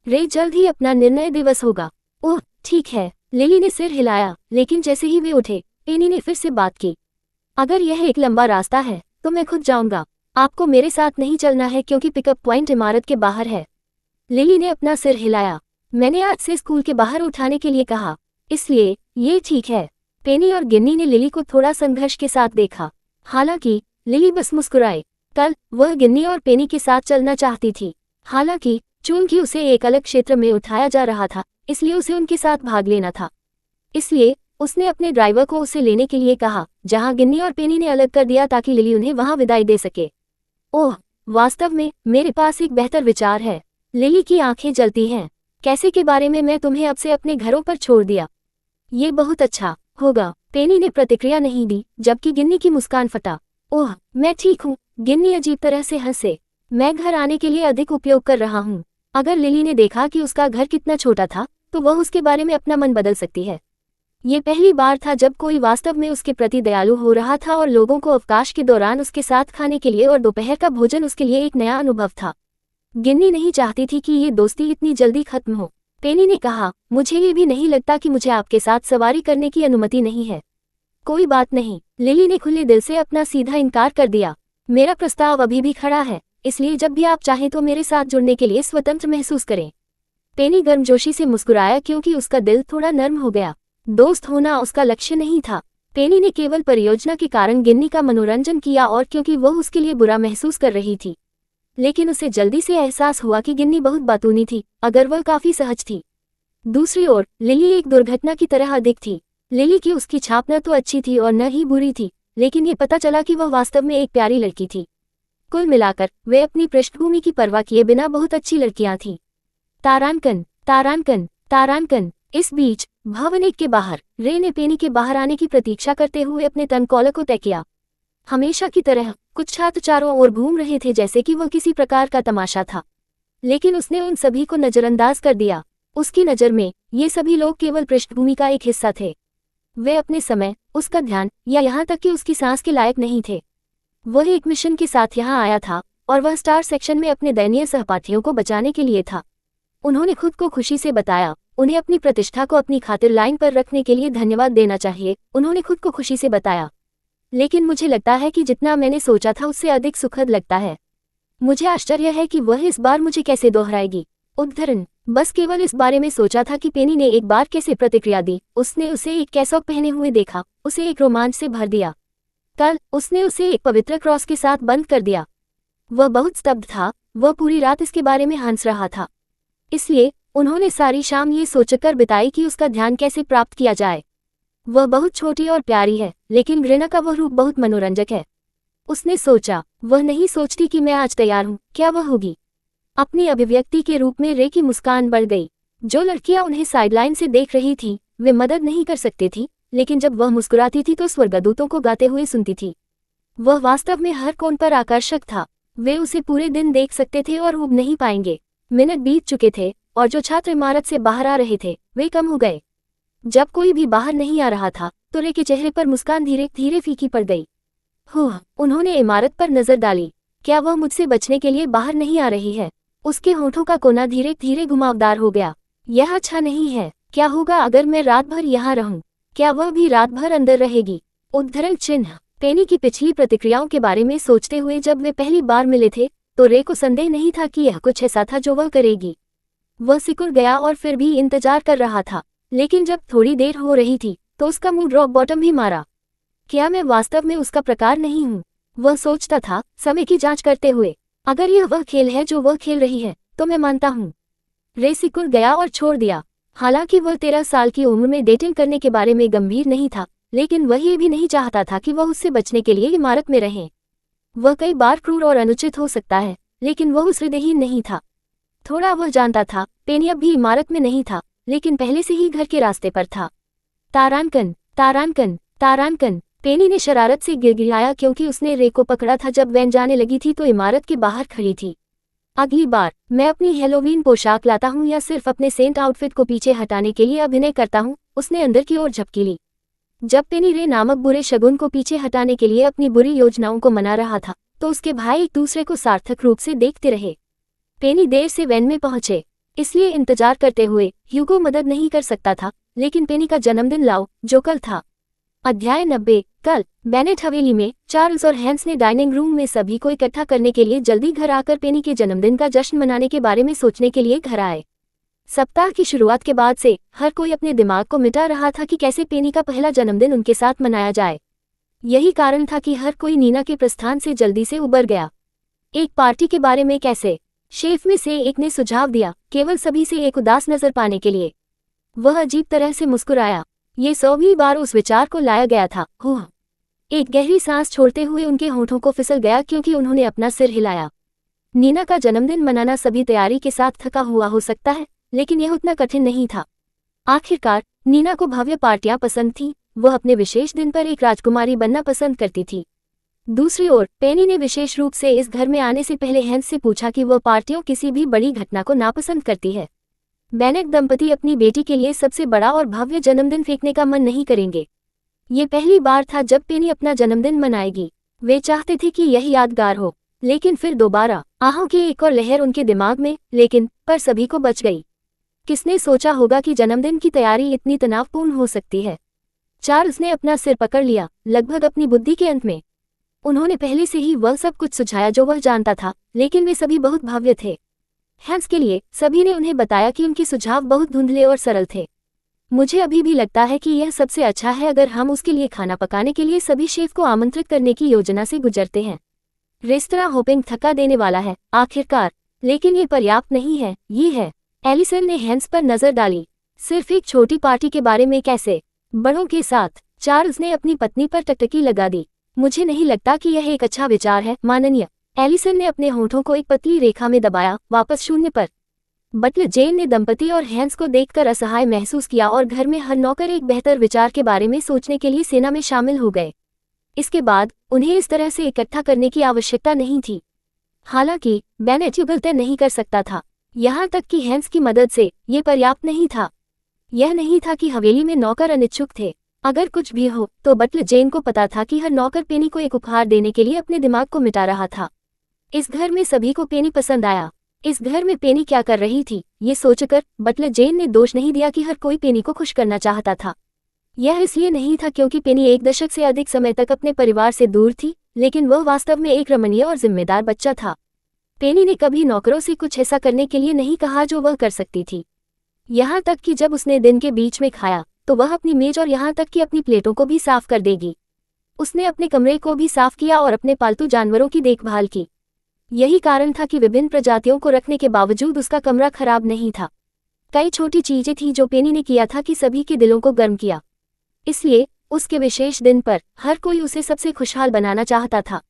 रे जल्द ही अपना निर्णय दिवस होगा। ओह ठीक है, लिली ने सिर हिलाया, लेकिन जैसे ही वे उठे, पेनी ने फिर से बात की। अगर यह एक लंबा रास्ता है तो मैं खुद जाऊंगा। आपको मेरे साथ नहीं चलना है क्योंकि पिकअप पॉइंट इमारत के बाहर है। लिली ने अपना सिर हिलाया। मैंने आज से स्कूल के बाहर उठाने के लिए कहा, इसलिए ये ठीक है। पेनी और गिन्नी ने लिली को थोड़ा संघर्ष के साथ देखा। हालांकि लिली बस मुस्कुराए। कल वह गिन्नी और पेनी के साथ चलना चाहती थी। हालांकि चूंकि उसे एक अलग क्षेत्र में उठाया जा रहा था, इसलिए उसे उनके साथ भाग लेना था। इसलिए उसने अपने ड्राइवर को उसे लेने के लिए कहा, जहां गिन्नी और पेनी ने अलग कर दिया ताकि लिली उन्हें वहां विदाई दे सके। ओह, वास्तव में मेरे पास एक बेहतर विचार है। लिली की आंखें जलती हैं। कैसे के बारे में मैं तुम्हें अब से अपने घरों पर छोड़ दिया। ये बहुत अच्छा होगा। पेनी ने प्रतिक्रिया नहीं दी, जबकि गिन्नी की मुस्कान फटा। ओह, मैं ठीक हूँ। गिन्नी अजीब तरह से हंसे। मैं घर आने के लिए अधिक उपयोग कर रहा हूँ। अगर लिली ने देखा कि उसका घर कितना छोटा था, तो वह उसके बारे में अपना मन बदल सकती है। ये पहली बार था जब कोई वास्तव में उसके प्रति दयालु हो रहा था और लोगों को अवकाश के दौरान उसके साथ खाने के लिए और दोपहर का भोजन उसके लिए एक नया अनुभव था। गिन्नी नहीं चाहती थी कि ये दोस्ती इतनी जल्दी खत्म हो। पेनी ने कहा, मुझे ये भी नहीं लगता कि मुझे आपके साथ सवारी करने की अनुमति नहीं है। कोई बात नहीं। लिली ने खुले दिल से अपना सीधा इनकार कर दिया। मेरा प्रस्ताव अभी भी खड़ा है, इसलिए जब भी आप चाहें तो मेरे साथ जुड़ने के लिए स्वतंत्र महसूस करें। पेनी गर्मजोशी से मुस्कुराया क्योंकि उसका दिल थोड़ा नर्म हो गया। दोस्त होना उसका लक्ष्य नहीं था। पेनी ने केवल परियोजना के कारण गिन्नी का मनोरंजन किया और क्योंकि वह उसके लिए बुरा महसूस कर रही थी। लेकिन उसे जल्दी से एहसास हुआ कि गिन्नी बहुत बातूनी थी, अगर वह काफी सहज थी। दूसरी ओर लिली एक दुर्घटना की तरह अधिक थी। लिली की उसकी छाप न तो अच्छी थी और न ही बुरी थी, लेकिन ये पता चला कि वह वास्तव में एक प्यारी लड़की थी। कुल मिलाकर वे अपनी पृष्ठभूमि की परवाह किए बिना बहुत अच्छी लड़कियां थीं। तारांकन, तारांकन, तारांकन। इस बीच भवन एक के बाहर रे ने पेनी के बाहर आने की प्रतीक्षा करते हुए अपने टर्नकॉलर को तय किया। हमेशा की तरह कुछ छात्र चारों ओर घूम रहे थे जैसे कि वह किसी प्रकार का तमाशा था, लेकिन उसने उन सभी को नजरअंदाज कर दिया। उसकी नज़र में ये सभी लोग केवल पृष्ठभूमि का एक हिस्सा थे। वे अपने समय, उसका ध्यान या यहाँ तक कि उसकी सांस के लायक नहीं थे। वह एक मिशन के साथ यहाँ आया था और वह स्टार सेक्शन में अपने दयनीय सहपाठियों को बचाने के लिए था। उन्होंने खुद को खुशी से बताया, उन्हें अपनी प्रतिष्ठा को अपनी खातिर लाइन पर रखने के लिए धन्यवाद देना चाहिए। उन्होंने खुद को खुशी से बताया, लेकिन मुझे लगता है कि जितना मैंने सोचा था उससे अधिक सुखद लगता है। मुझे आश्चर्य है कि वह इस बार मुझे कैसे दोहराएगी। उद्धरण, बस केवल इस बारे में सोचा था कि पेनी ने एक बार कैसे प्रतिक्रिया दी। उसने उसे एक कैसॉक पहने हुए देखा, उसे एक रोमांच से भर दिया। कल उसने उसे एक पवित्र क्रॉस के साथ बंद कर दिया। वह बहुत स्तब्ध था, वह पूरी रात इसके बारे में हंस रहा था। इसलिए उन्होंने सारी शाम ये सोचकर बिताई कि उसका ध्यान कैसे प्राप्त किया जाए। वह बहुत छोटी और प्यारी है, लेकिन घृणा का वह रूप बहुत मनोरंजक है। उसने सोचा, वह नहीं सोचती कि मैं आज तैयार हूँ, क्या वह होगी? अपनी अभिव्यक्ति के रूप में रे की मुस्कान बढ़ गई। जो लड़कियां उन्हें साइडलाइन से देख रही थीं, वे मदद नहीं कर सकती थी, लेकिन जब वह मुस्कुराती थी तो स्वर्गदूतों को गाते हुए सुनती थी। वह वास्तव में हर कोण पर आकर्षक था। वे उसे पूरे दिन देख सकते थे और ऊब नहीं पाएंगे। मिनट बीत चुके थे और जो छात्र इमारत से बाहर आ रहे थे वे कम हो गए। जब कोई भी बाहर नहीं आ रहा था तो रे के चेहरे पर मुस्कान धीरे धीरे फीकी पड़ गई। उन्होंने इमारत पर नजर डाली। क्या वह मुझसे बचने के लिए बाहर नहीं आ रही है? उसके होठों का कोना धीरे धीरे घुमावदार हो गया। यह अच्छा नहीं है। क्या होगा अगर मैं रात भर यहाँ रहूं? क्या वह भी रात भर अंदर रहेगी? उद्धरण चिन्ह। पेनी की पिछली प्रतिक्रियाओं के बारे में सोचते हुए जब वे पहली बार मिले थे तो रे को संदेह नहीं था कि यह कुछ ऐसा था जो वह करेगी। वह सिकुड़ गया और फिर भी इंतजार कर रहा था, लेकिन जब थोड़ी देर हो रही थी तो उसका मुंह रॉक बॉटम भी मारा। क्या मैं वास्तव में उसका प्रकार नहीं हूँ? वह सोचता था, समय की जांच करते हुए। अगर यह वह खेल है जो वह खेल रही है तो मैं मानता हूँ। रे सिकुड़ गया और छोड़ दिया। हालांकि वह 13 साल की उम्र में डेटिंग करने के बारे में गंभीर नहीं था, लेकिन वह ये भी नहीं चाहता था कि वह उससे बचने के लिए इमारत में रहे। वह कई बार क्रूर और अनुचित हो सकता है, लेकिन वह उस हृदयहीन नहीं था। थोड़ा वह जानता था, पेनी अब भी इमारत में नहीं था, लेकिन पहले से ही घर के रास्ते पर था। तारांकन, तारांकन, तारांकन। पेनी ने शरारत से गिड़गिड़ाया क्योंकि उसने रे को पकड़ा था जब वैन जाने लगी थी तो इमारत के बाहर खड़ी थी। अगली बार मैं अपनी हैलोवीन पोशाक लाता हूँ या सिर्फ अपने सेंट आउटफिट को पीछे हटाने के लिए अभिनय करता हूँ, उसने अंदर की ओर झपकी ली। जब पेनी रे नामक बुरे शगुन को पीछे हटाने के लिए अपनी बुरी योजनाओं को मना रहा था तो उसके भाई एक दूसरे को सार्थक रूप से देखते रहे। पेनी देर से वैन में पहुंचे, इसलिए इंतजार करते हुए ह्यूगो मदद नहीं कर सकता था, लेकिन पेनी का जन्मदिन लाओ जो कल था। अध्याय 90। कल बेनेट हवेली में चार्ल्स और हैंस ने डाइनिंग रूम में सभी को इकट्ठा करने के लिए जल्दी घर आकर पेनी के जन्मदिन का जश्न मनाने के बारे में सोचने के लिए घर आए। सप्ताह की शुरुआत के बाद से हर कोई अपने दिमाग को मिटा रहा था कि कैसे पेनी का पहला जन्मदिन उनके साथ मनाया जाए। यही कारण था कि हर कोई नीना के प्रस्थान से जल्दी से उबर गया। एक पार्टी के बारे में कैसे? शेफ में से एक ने सुझाव दिया, केवल सभी से एक उदास नजर पाने के लिए। वह अजीब तरह से मुस्कुराया। ये 100वीं बार उस विचार को लाया गया था। हुआ एक गहरी सांस छोड़ते हुए उनके होठों को फिसल गया क्योंकि उन्होंने अपना सिर हिलाया। नीना का जन्मदिन मनाना सभी तैयारी के साथ थका हुआ हो सकता है, लेकिन यह उतना कठिन नहीं था। आखिरकार नीना को भव्य पार्टियां पसंद थीं। वह अपने विशेष दिन पर एक राजकुमारी बनना पसंद करती थी। दूसरी ओर पेनी ने विशेष रूप से इस घर में आने से पहले हैंस से पूछा कि वह पार्टियों किसी भी बड़ी घटना को नापसंद करती है। बेनेट दंपति अपनी बेटी के लिए सबसे बड़ा और भव्य जन्मदिन फेंकने का मन नहीं करेंगे। ये पहली बार था जब पेनी अपना जन्मदिन मनाएगी। वे चाहते थे कि यह यादगार हो, लेकिन फिर दोबारा आहों की एक और लहर उनके दिमाग में पर सभी को बच गई। किसने सोचा होगा कि जन्मदिन की तैयारी इतनी तनावपूर्ण हो सकती है? चार्ल्स ने अपना सिर पकड़ लिया, लगभग अपनी बुद्धि के अंत में। उन्होंने पहले से ही वह सब कुछ सुझाया जो वह जानता था, लेकिन वे सभी बहुत भव्य थे। हैंस के लिए सभी ने उन्हें बताया कि उनके सुझाव बहुत धुंधले और सरल थे। मुझे अभी भी लगता है कि यह सबसे अच्छा है अगर हम उसके लिए खाना पकाने के लिए सभी शेफ को आमंत्रित करने की योजना से गुजरते हैं। रेस्तरां होपिंग थका देने वाला है आखिरकार, लेकिन ये पर्याप्त नहीं है। ये है। एलिसन ने हैंस पर नजर डाली। सिर्फ एक छोटी पार्टी के बारे में कैसे? बड़ों के साथ। चार्ल्स ने अपनी पत्नी पर टकटकी लगा दी। मुझे नहीं लगता कि यह एक अच्छा विचार है माननीय। एलिसन ने अपने होठों को एक पतली रेखा में दबाया, वापस शून्य पर। बटलर जेन ने दंपति और हैंस को देखकर असहाय महसूस किया और घर में हर नौकर एक बेहतर विचार के बारे में सोचने के लिए सेना में शामिल हो गए। इसके बाद उन्हें इस तरह से इकट्ठा करने की आवश्यकता नहीं थी। हालांकि बेनेट युगल नहीं कर सकता था, यहाँ तक कि हैंस की मदद से ये पर्याप्त नहीं था। यह नहीं था कि हवेली में नौकर अनिच्छुक थे। अगर कुछ भी हो तो बटलर जेन को पता था कि हर नौकर पेनी को एक उपहार देने के लिए अपने दिमाग को मिटा रहा था। इस घर में सभी को पेनी पसंद आया। इस घर में पेनी क्या कर रही थी, ये सोचकर बटलर जेन ने दोष नहीं दिया कि हर कोई पेनी को खुश करना चाहता था। यह इसलिए नहीं था क्योंकि पेनी एक दशक से अधिक समय तक अपने परिवार से दूर थी, लेकिन वह वास्तव में एक रमणीय और जिम्मेदार बच्चा था। पेनी ने कभी नौकरों से कुछ ऐसा करने के लिए नहीं कहा जो वह कर सकती थी। यहाँ तक कि जब उसने दिन के बीच में खाया तो वह अपनी मेज और यहाँ तक कि अपनी प्लेटों को भी साफ कर देगी। उसने अपने कमरे को भी साफ किया और अपने पालतू जानवरों की देखभाल की। यही कारण था कि विभिन्न प्रजातियों को रखने के बावजूद उसका कमरा खराब नहीं था। कई छोटी चीजें थीं जो पेनी ने किया था कि सभी के दिलों को गर्म किया। इसलिए उसके विशेष दिन पर हर कोई उसे सबसे खुशहाल बनाना चाहता था।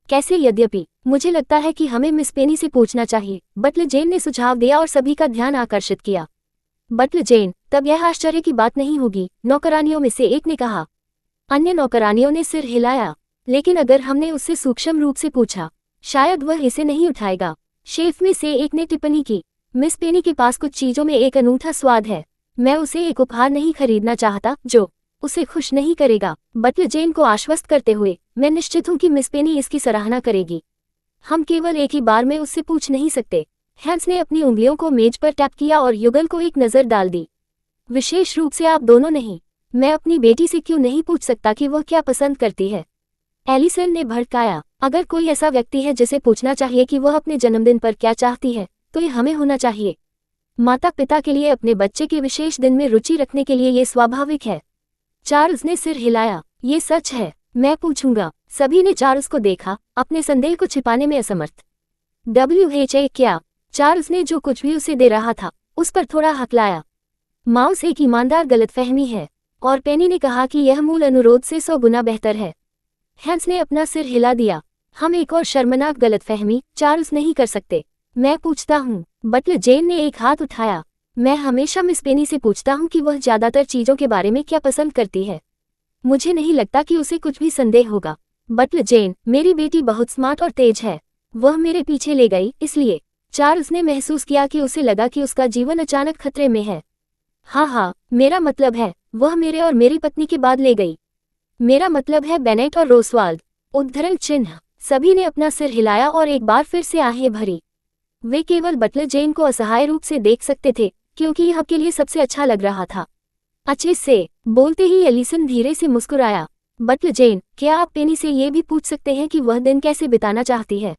कैसे? यद्यपि मुझे लगता है कि हमें मिस पेनी से पूछना चाहिए, बटलर जेन ने सुझाव दिया और सभी का ध्यान आकर्षित किया। बटलर जेन, तब यह आश्चर्य की बात नहीं होगी, नौकरानियों में से एक ने कहा। अन्य नौकरानियों ने सिर हिलाया। लेकिन अगर हमने उससे सूक्ष्म रूप से पूछा, शायद वह इसे नहीं उठाएगा। शेफ में से एक ने टिप्पणी की। मिस पेनी के पास कुछ चीजों में एक अनूठा स्वाद है। मैं उसे एक उपहार नहीं खरीदना चाहता जो उसे खुश नहीं करेगा। बटलर जेन को आश्वस्त करते हुए, मैं निश्चित हूं कि मिस पेनी इसकी सराहना करेगी। हम केवल एक ही बार में उससे पूछ नहीं सकते। हैंस ने अपनी उंगलियों को मेज पर टैप किया और युगल को एक नजर डाल दी। विशेष रूप से आप दोनों नहीं। मैं अपनी बेटी से क्यों नहीं पूछ सकता कि वह क्या पसंद करती है? एलिसन ने भड़काया। अगर कोई ऐसा व्यक्ति है जिसे पूछना चाहिए कि वह अपने जन्मदिन पर क्या चाहती है, तो ये हमें होना चाहिए। माता पिता के लिए अपने बच्चे के विशेष दिन में रुचि रखने के लिए ये स्वाभाविक है। चार्ल्स ने सिर हिलाया। ये सच है, मैं पूछूंगा। सभी ने चार्ल्स को देखा, अपने संदेह को छिपाने में असमर्थ। WHA क्या? चार्ल्स ने जो कुछ भी उसे दे रहा था उस पर थोड़ा हकलाया। माउस एक ईमानदार गलतफहमी है। और पेनी ने कहा कि यह मूल अनुरोध से 100 गुना बेहतर है। हैंस ने अपना सिर हिला दिया। हम एक और शर्मनाक गलतफहमी चार्ल्स नहीं कर सकते। मैं पूछता हूँ। बटलर जेन ने एक हाथ उठाया। मैं हमेशा मिस पेनी से पूछता हूँ कि वह ज्यादातर चीजों के बारे में क्या पसंद करती है। मुझे नहीं लगता कि उसे कुछ भी संदेह होगा। बटलर जेन, मेरी बेटी बहुत स्मार्ट और तेज है। वह मेरे पीछे ले गई इसलिए। चार्ल्स ने महसूस किया कि उसे लगा कि उसका जीवन अचानक खतरे में है। हाँ, मेरा मतलब है वह मेरे और मेरी पत्नी के बाद ले गई। मेरा मतलब है बेनेट और रोसवाल्ड। उद्धरण चिन्ह। सभी ने अपना सिर हिलाया और एक बार फिर से आहें भरी। वे केवल बटलर जेन को असहाय रूप से देख सकते थे क्योंकि यह के लिए सबसे अच्छा लग रहा था। अच्छे से बोलते ही एलिसन धीरे से मुस्कुराया। बटलर जेन, क्या आप पेनी से ये भी पूछ सकते हैं कि वह दिन कैसे बिताना चाहती है?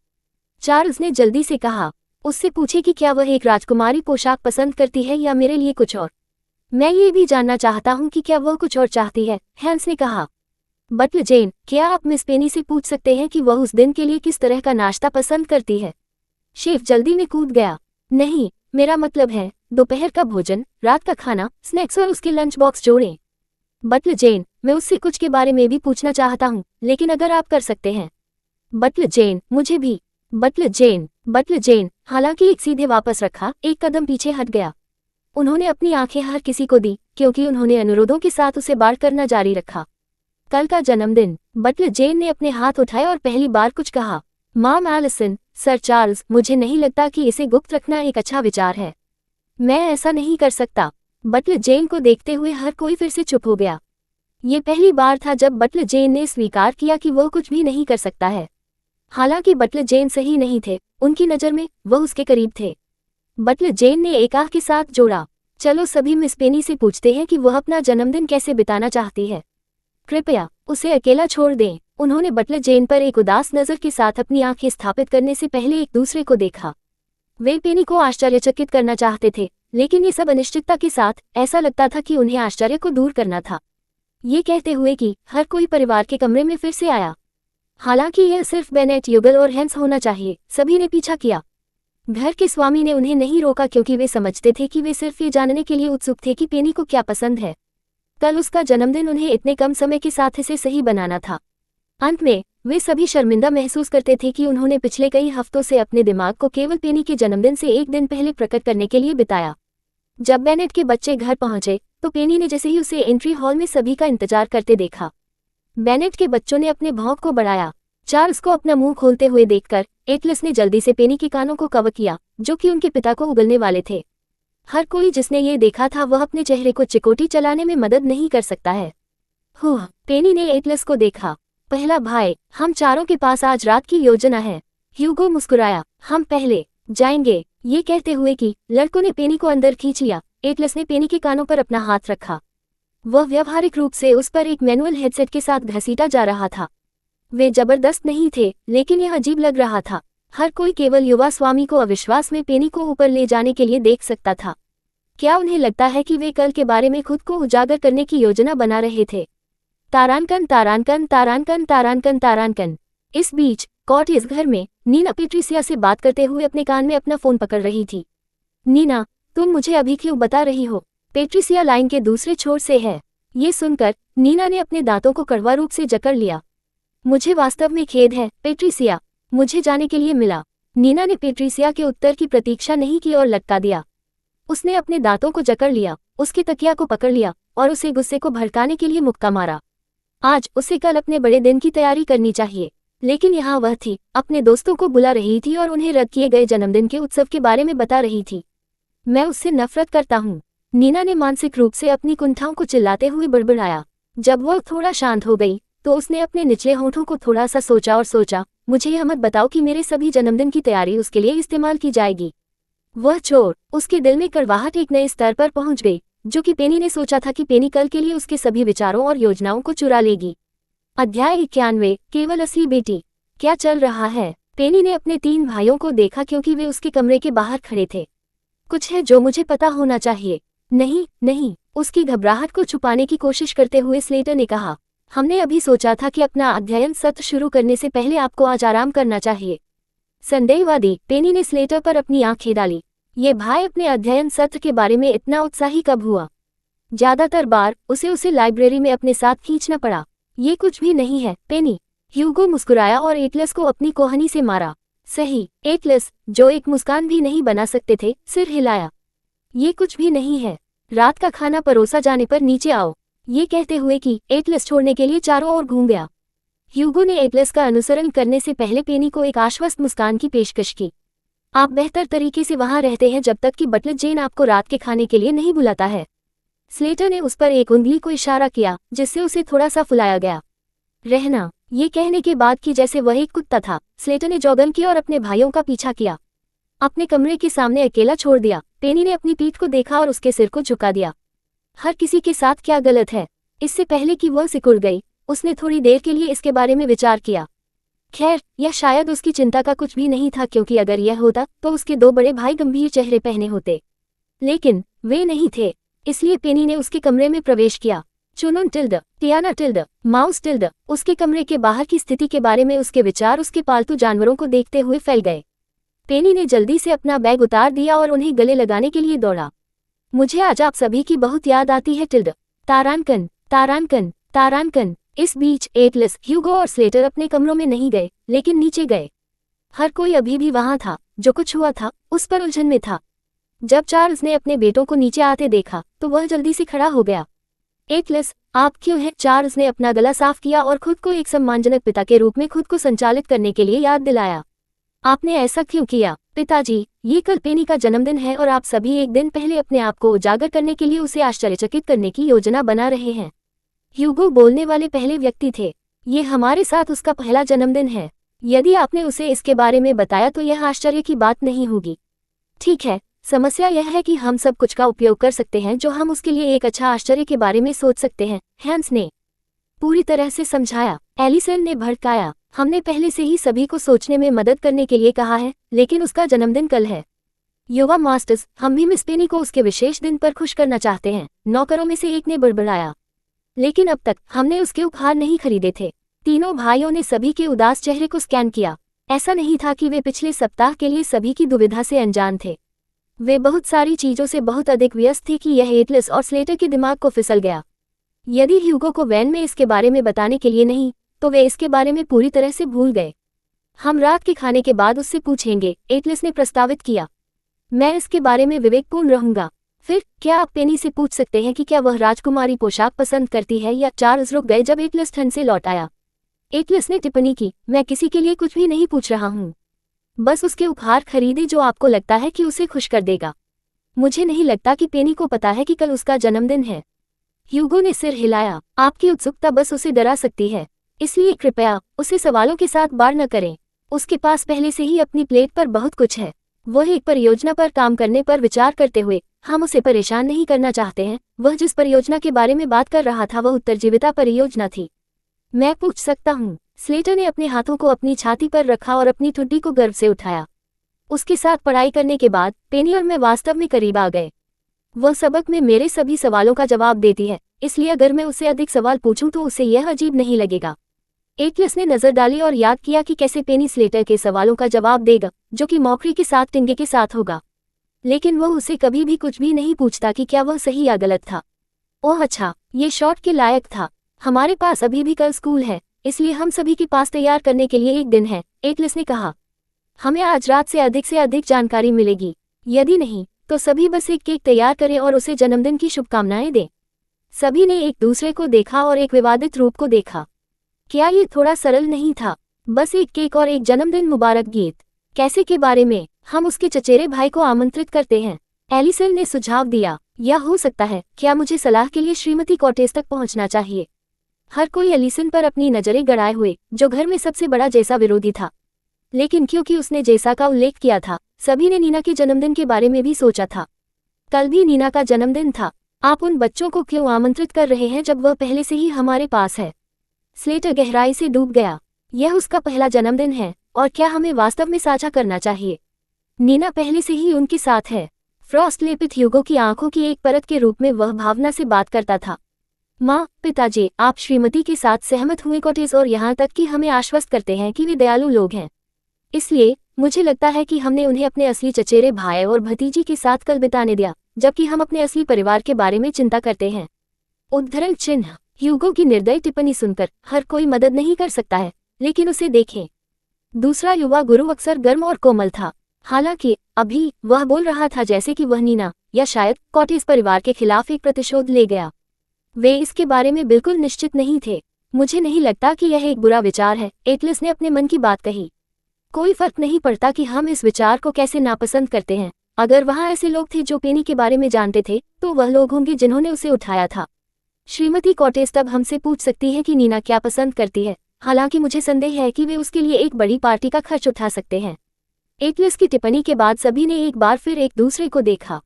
चार्ल्स ने जल्दी से कहा। उससे पूछे कि क्या वह एक राजकुमारी पोशाक पसंद करती है या मेरे लिए कुछ और। मैं ये भी जानना चाहता हूँ कि क्या वह कुछ और चाहती है, हैंस ने कहा। बटलर जेन, क्या आप मिस पेनी से पूछ सकते हैं कि वह उस दिन के लिए किस तरह का नाश्ता पसंद करती है? शेफ जल्दी में कूद गया। नहीं, मेरा मतलब है दोपहर का भोजन, रात का खाना, स्नैक्स और उसके लंच बॉक्स जोड़ें। बटलर जेन, मैं उससे कुछ के बारे में भी पूछना चाहता हूँ, लेकिन अगर आप कर सकते हैं। बटलर जेन, मुझे भी। बटलर जेन हालांकि एक सीधे वापस रखा, एक कदम पीछे हट गया। उन्होंने अपनी आंखें हर किसी को दी, क्योंकि उन्होंने अनुरोधों के साथ उसे बाढ़ करना जारी रखा। कल का जन्मदिन। बटलर जेन ने अपने हाथ उठाए और पहली बार कुछ कहा। माम एलिसन, सर चार्ल्स, मुझे नहीं लगता कि इसे गुप्त रखना एक अच्छा विचार है। मैं ऐसा नहीं कर सकता। बटलर जेन को देखते हुए हर कोई फिर से चुप हो गया। ये पहली बार था जब बटलर जेन ने स्वीकार किया कि वह कुछ भी नहीं कर सकता है। हालांकि बटलर जेन सही नहीं थे, उनकी नज़र में वह उसके करीब थे। बटलर जेन ने एक आह के साथ जोड़ा। चलो सभी मिस पेनी से पूछते हैं कि वह अपना जन्मदिन कैसे बिताना चाहती है। कृपया उसे अकेला छोड़ दें। उन्होंने बटलर जेन पर एक उदास नज़र के साथ अपनी आंखें स्थापित करने से पहले एक दूसरे को देखा। वे पेनी को आश्चर्यचकित करना चाहते थे, लेकिन ये सब अनिश्चितता के साथ ऐसा लगता था कि उन्हें आश्चर्य को दूर करना था। ये कहते हुए कि हर कोई परिवार के कमरे में फिर से आया। हालांकि यह सिर्फ बेनेट, युगल और हैंस होना चाहिए, सभी ने पीछा किया। घर के स्वामी ने उन्हें नहीं रोका क्योंकि वे समझते थे कि वे सिर्फ ये जानने के लिए उत्सुक थे कि पेनी को क्या पसंद है। कल उसका जन्मदिन, उन्हें इतने कम समय के साथ इसे सही बनाना था। अंत में वे सभी शर्मिंदा महसूस करते थे कि उन्होंने पिछले कई हफ्तों से अपने दिमाग को केवल पेनी के जन्मदिन से एक दिन पहले प्रकट करने के लिए बिताया। जब बेनेट के बच्चे घर पहुंचे तो पेनी ने जैसे ही उसे एंट्री हॉल में सभी का इंतजार करते देखा। बेनेट के बच्चों ने अपने भौंक को बढ़ाया। चार्ल्स को अपना मुंह खोलते हुए देखकर एटलस ने जल्दी से पेनी के कानों को कवर किया, जो कि उनके पिता को उगलने वाले थे। हर कोई जिसने ये देखा था वह अपने चेहरे को चिकोटी चलाने में मदद नहीं कर सकता है। पेनी ने एटलस को देखा। पहला भाई, हम चारों के पास आज रात की योजना है। ह्यूगो मुस्कुराया। हम पहले जाएंगे। ये कहते हुए कि लड़कों ने पेनी को अंदर खींच लिया, एटलस ने पेनी के कानों पर अपना हाथ रखा। वह व्यावहारिक रूप से उस पर एक मैनुअल हेडसेट के साथ घसीटा जा रहा था। वे जबरदस्त नहीं थे, लेकिन यह अजीब लग रहा था। हर कोई केवल युवा स्वामी को अविश्वास में पेनी को ऊपर ले जाने के लिए देख सकता था। क्या उन्हें लगता है कि वे कल के बारे में खुद को उजागर करने की योजना बना रहे थे? तारानकन तारानकन तारानकन तारानकन तारानकन। इस बीच कॉटेज घर में नीना पेट्रिसिया से बात करते हुए अपने कान में अपना फोन पकड़ रही थी। नीना, तुम मुझे अभी क्यों बता रही हो? पेट्रिसिया लाइन के दूसरे छोर से है। ये सुनकर नीना ने अपने दांतों को कड़वा रूप से जकड़ लिया। मुझे वास्तव में खेद है पेट्रिसिया, मुझे जाने के लिए मिला। नीना ने पेट्रिसिया के उत्तर की प्रतीक्षा नहीं की और लटका दिया। उसने अपने दांतों को जकड़ लिया, उसके तकिया को पकड़ लिया और उसे गुस्से को भड़काने के लिए मुक्का मारा। आज उसे कल अपने बड़े दिन की तैयारी करनी चाहिए, लेकिन यहाँ वह थी, अपने दोस्तों को बुला रही थी और उन्हें रद्द किए गए जन्मदिन के उत्सव के बारे में बता रही थी। मैं उससे नफरत करता हूँ। नीना ने मानसिक रूप से अपनी कुंठाओं को चिल्लाते हुए बड़बड़ाया। जब वह थोड़ा शांत हो गई तो उसने अपने निचले होठों को थोड़ा सा सोचा और सोचा, मुझे यह मत बताओ कि मेरे सभी जन्मदिन की तैयारी उसके लिए इस्तेमाल की जाएगी। वह चोर, उसके दिल में कड़वाहट एक नए स्तर पर पहुंच गई, जो कि पेनी ने सोचा था कि पेनी कल के लिए उसके सभी विचारों और योजनाओं को चुरा लेगी। अध्याय 91, केवल असली बेटी। क्या चल रहा है? पेनी ने अपने 3 भाइयों को देखा क्योंकि वे उसके कमरे के बाहर खड़े थे। कुछ है जो मुझे पता होना चाहिए। नहीं नहीं, उसकी घबराहट को छुपाने की कोशिश करते हुए स्लेटर ने कहा। हमने अभी सोचा था कि अपना अध्ययन सत्र शुरू करने से पहले आपको आज आराम करना चाहिए। संदेहवादी, पेनी ने स्लेटर पर अपनी आंखें डाली। ये भाई अपने अध्ययन सत्र के बारे में इतना उत्साही कब हुआ? ज्यादातर बार उसे लाइब्रेरी में अपने साथ खींचना पड़ा। ये कुछ भी नहीं है पेनी। ह्यूगो मुस्कुराया और एटलस को अपनी कोहनी से मारा। सही, एटलस, जो एक मुस्कान भी नहीं बना सकते थे, सिर हिलाया। ये कुछ भी नहीं है। रात का खाना परोसा जाने पर नीचे आओ। ये कहते हुए कि एटलस छोड़ने के लिए चारों ओर घूम गया। ह्यूगो ने एटलस का अनुसरण करने से पहले पेनी को एक आश्वस्त मुस्कान की पेशकश की। आप बेहतर तरीके से वहां रहते हैं जब तक कि बटलर जेन आपको रात के खाने के लिए नहीं बुलाता है। स्लेटर ने उस पर एक उंगली को इशारा किया, जिससे उसे थोड़ा सा फुलाया गया। रहना, ये कहने के बाद कि जैसे वह एक कुत्ता था, स्लेटर ने जॉगन की और अपने भाइयों का पीछा किया। अपने कमरे के सामने अकेला छोड़ दिया। पेनी ने अपनी पीठ को देखा और उसके सिर को झुका दिया। हर किसी के साथ क्या गलत है? इससे पहले कि वह सिकुड़ गई, उसने थोड़ी देर के लिए इसके बारे में विचार किया। खैर, यह शायद उसकी चिंता का कुछ भी नहीं था, क्योंकि अगर यह होता तो उसके दो बड़े भाई गंभीर चेहरे पहने होते। लेकिन वे नहीं थे। इसलिए पेनी ने उसके कमरे में प्रवेश किया। चुनुन टिल्ड, टियाना टिल्ड, माउस टिल्ड। उसके कमरे के बाहर की स्थिति के बारे में उसके विचार उसके पालतू जानवरों को देखते हुए फैल गए। पेनी ने जल्दी से अपना बैग उतार दिया और उन्हें गले लगाने के लिए दौड़ा। मुझे आज आप सभी की बहुत याद आती है टिल्ड। तारांकन, तारांकन, तारांकन। इस बीच एटलस, ह्यूगो और स्लेटर अपने कमरों में नहीं गए, लेकिन नीचे गए। हर कोई अभी भी वहां था। जो कुछ हुआ था उस पर उलझन में था। जब चार्ल्स ने अपने बेटों को नीचे आते देखा तो वह जल्दी से खड़ा हो गया। एटलस, आप क्यों हैं? चार्ल्स ने अपना गला साफ किया और खुद को एक सम्मानजनक पिता के रूप में खुद को संचालित करने के लिए याद दिलाया। आपने ऐसा क्यों किया? पिताजी, ये कल पेनी का जन्मदिन है और आप सभी एक दिन पहले अपने आप को उजागर करने के लिए उसे आश्चर्यचकित करने की योजना बना रहे हैं। ह्यूगो बोलने वाले पहले व्यक्ति थे। ये हमारे साथ उसका पहला जन्मदिन है। यदि आपने उसे इसके बारे में बताया तो यह आश्चर्य की बात नहीं होगी। ठीक है, समस्या यह है कि हम सब कुछ का उपयोग कर सकते हैं जो हम उसके लिए एक अच्छा आश्चर्य के बारे में सोच सकते हैं, हैंस ने पूरी तरह से समझाया। एलिसन ने भड़काया, हमने पहले से ही सभी को सोचने में मदद करने के लिए कहा है, लेकिन उसका जन्मदिन कल है। युवा मास्टर्स, हम भी मिस पेनी को उसके विशेष दिन पर खुश करना चाहते हैं, नौकरों में से एक ने बड़बड़ाया। लेकिन अब तक हमने उसके उपहार नहीं खरीदे थे। तीनों भाइयों ने सभी के उदास चेहरे को स्कैन किया। ऐसा नहीं था कि वे पिछले सप्ताह के लिए सभी की दुविधा से अनजान थे। वे बहुत सारी चीजों से बहुत अधिक व्यस्त थे कि यह एटलस और स्लेटर के दिमाग को फिसल गया। यदि ह्यूगो को वैन में इसके बारे में बताने के लिए नहीं, तो वे इसके बारे में पूरी तरह से भूल गए। हम रात के खाने के बाद उससे पूछेंगे, एटलस ने प्रस्तावित किया। मैं इसके बारे में विवेकपूर्ण रहूंगा। फिर क्या आप पेनी से पूछ सकते हैं कि क्या वह राजकुमारी पोशाक पसंद करती है या? चार्ल्स रुक गए जब एटलस ठंड से लौट आया। एटलस ने टिप्पणी की, मैं किसी के लिए कुछ भी नहीं पूछ रहा हूँ। बस उसके उपहार खरीदे जो आपको लगता है कि उसे खुश कर देगा। मुझे नहीं लगता कि पेनी को पता है कि कल उसका जन्मदिन है। ह्यूगो ने सिर हिलाया, आपकी उत्सुकता बस उसे डरा सकती है, इसलिए कृपया उसे सवालों के साथ बार न करें। उसके पास पहले से ही अपनी प्लेट पर बहुत कुछ है। वह एक परियोजना पर काम करने पर विचार करते हुए, हम उसे परेशान नहीं करना चाहते हैं। वह जिस परियोजना के बारे में बात कर रहा था वह उत्तरजीविता परियोजना थी। मैं पूछ सकता हूँ? स्लेटर ने अपने हाथों को अपनी छाती पर रखा और अपनी ठुड्डी को गर्व से उठाया। उसके साथ पढ़ाई करने के बाद पेनी और मैं वास्तव में करीब आ गए। वह सबक में मेरे सभी सवालों का जवाब देती है, इसलिए अगर मैं उससे अधिक सवाल पूछूं तो उसे यह अजीब नहीं लगेगा। एटलस ने नजर डाली और याद किया कि कैसे पेनी स्लेटर के सवालों का जवाब देगा, जो कि मौखरी के साथ टिंगे के साथ होगा। लेकिन वह उसे कभी भी कुछ भी नहीं पूछता कि क्या वह सही या गलत था। ओह अच्छा, ये शॉट के लायक था। हमारे पास अभी भी कल स्कूल है, इसलिए हम सभी के पास तैयार करने के लिए एक दिन है, एटलस ने कहा। हमें आज रात से अधिक जानकारी मिलेगी। यदि नहीं तो सभी बस एक केक तैयार करें और उसे जन्मदिन की शुभकामनाएं दें। सभी ने एक दूसरे को देखा और एक विवादित रूप को देखा। क्या ये थोड़ा सरल नहीं था? बस एक केक और एक जन्मदिन मुबारक गीत। कैसे के बारे में? हम उसके चचेरे भाई को आमंत्रित करते हैं, एलिसन ने सुझाव दिया। या हो सकता है, क्या मुझे सलाह के लिए श्रीमती कॉटेज तक पहुंचना चाहिए? हर कोई एलिसन पर अपनी नजरें गड़ाए हुए, जो घर में सबसे बड़ा जेसा विरोधी था। लेकिन क्योंकि उसने जेसा का उल्लेख किया था, सभी ने नीना के जन्मदिन के बारे में भी सोचा था। कल भी नीना का जन्मदिन था। आप उन बच्चों को क्यों आमंत्रित कर रहे हैं जब वह पहले से ही हमारे पास है? स्लेटर गहराई से डूब गया। यह उसका पहला जन्मदिन है, और क्या हमें वास्तव में साझा करना चाहिए? नीना पहले से ही उनके साथ है। फ्रॉस्ट लेपित ह्यूगो की आंखों की एक परत के रूप में वह भावना से बात करता था। माँ, पिताजी, आप श्रीमती के साथ सहमत हुए कॉटेज, और यहाँ तक कि हमें आश्वस्त करते हैं कि वे दयालु लोग हैं। इसलिए मुझे लगता है कि हमने उन्हें अपने असली चचेरे भाई और भतीजी के साथ कल बिताने दिया, जबकि हम अपने असली परिवार के बारे में चिंता करते हैं। उद्धरण चिन्ह। ह्यूगो की निर्दयी टिप्पणी सुनकर हर कोई मदद नहीं कर सकता है, लेकिन उसे देखें। दूसरा युवा गुरु अक्सर गर्म और कोमल था। हालांकि अभी वह बोल रहा था जैसे कि वह नीना या शायद कॉटेज परिवार के खिलाफ एक प्रतिशोध ले गया। वे इसके बारे में बिल्कुल निश्चित नहीं थे। मुझे नहीं लगता कि यह एक बुरा विचार है, एटलस ने अपने मन की बात कही। कोई फर्क नहीं पड़ता कि हम इस विचार को कैसे नापसंद करते हैं। अगर वहां ऐसे लोग थे जो पेनी के बारे में जानते थे, तो वह लोग होंगे जिन्होंने उसे उठाया था। श्रीमती कॉटेज तब हमसे पूछ सकती है कि नीना क्या पसंद करती है, हालांकि मुझे संदेह है कि वे उसके लिए एक बड़ी पार्टी का खर्च उठा सकते हैं। एटलस की टिप्पणी के बाद सभी ने एक बार फिर एक दूसरे को देखा।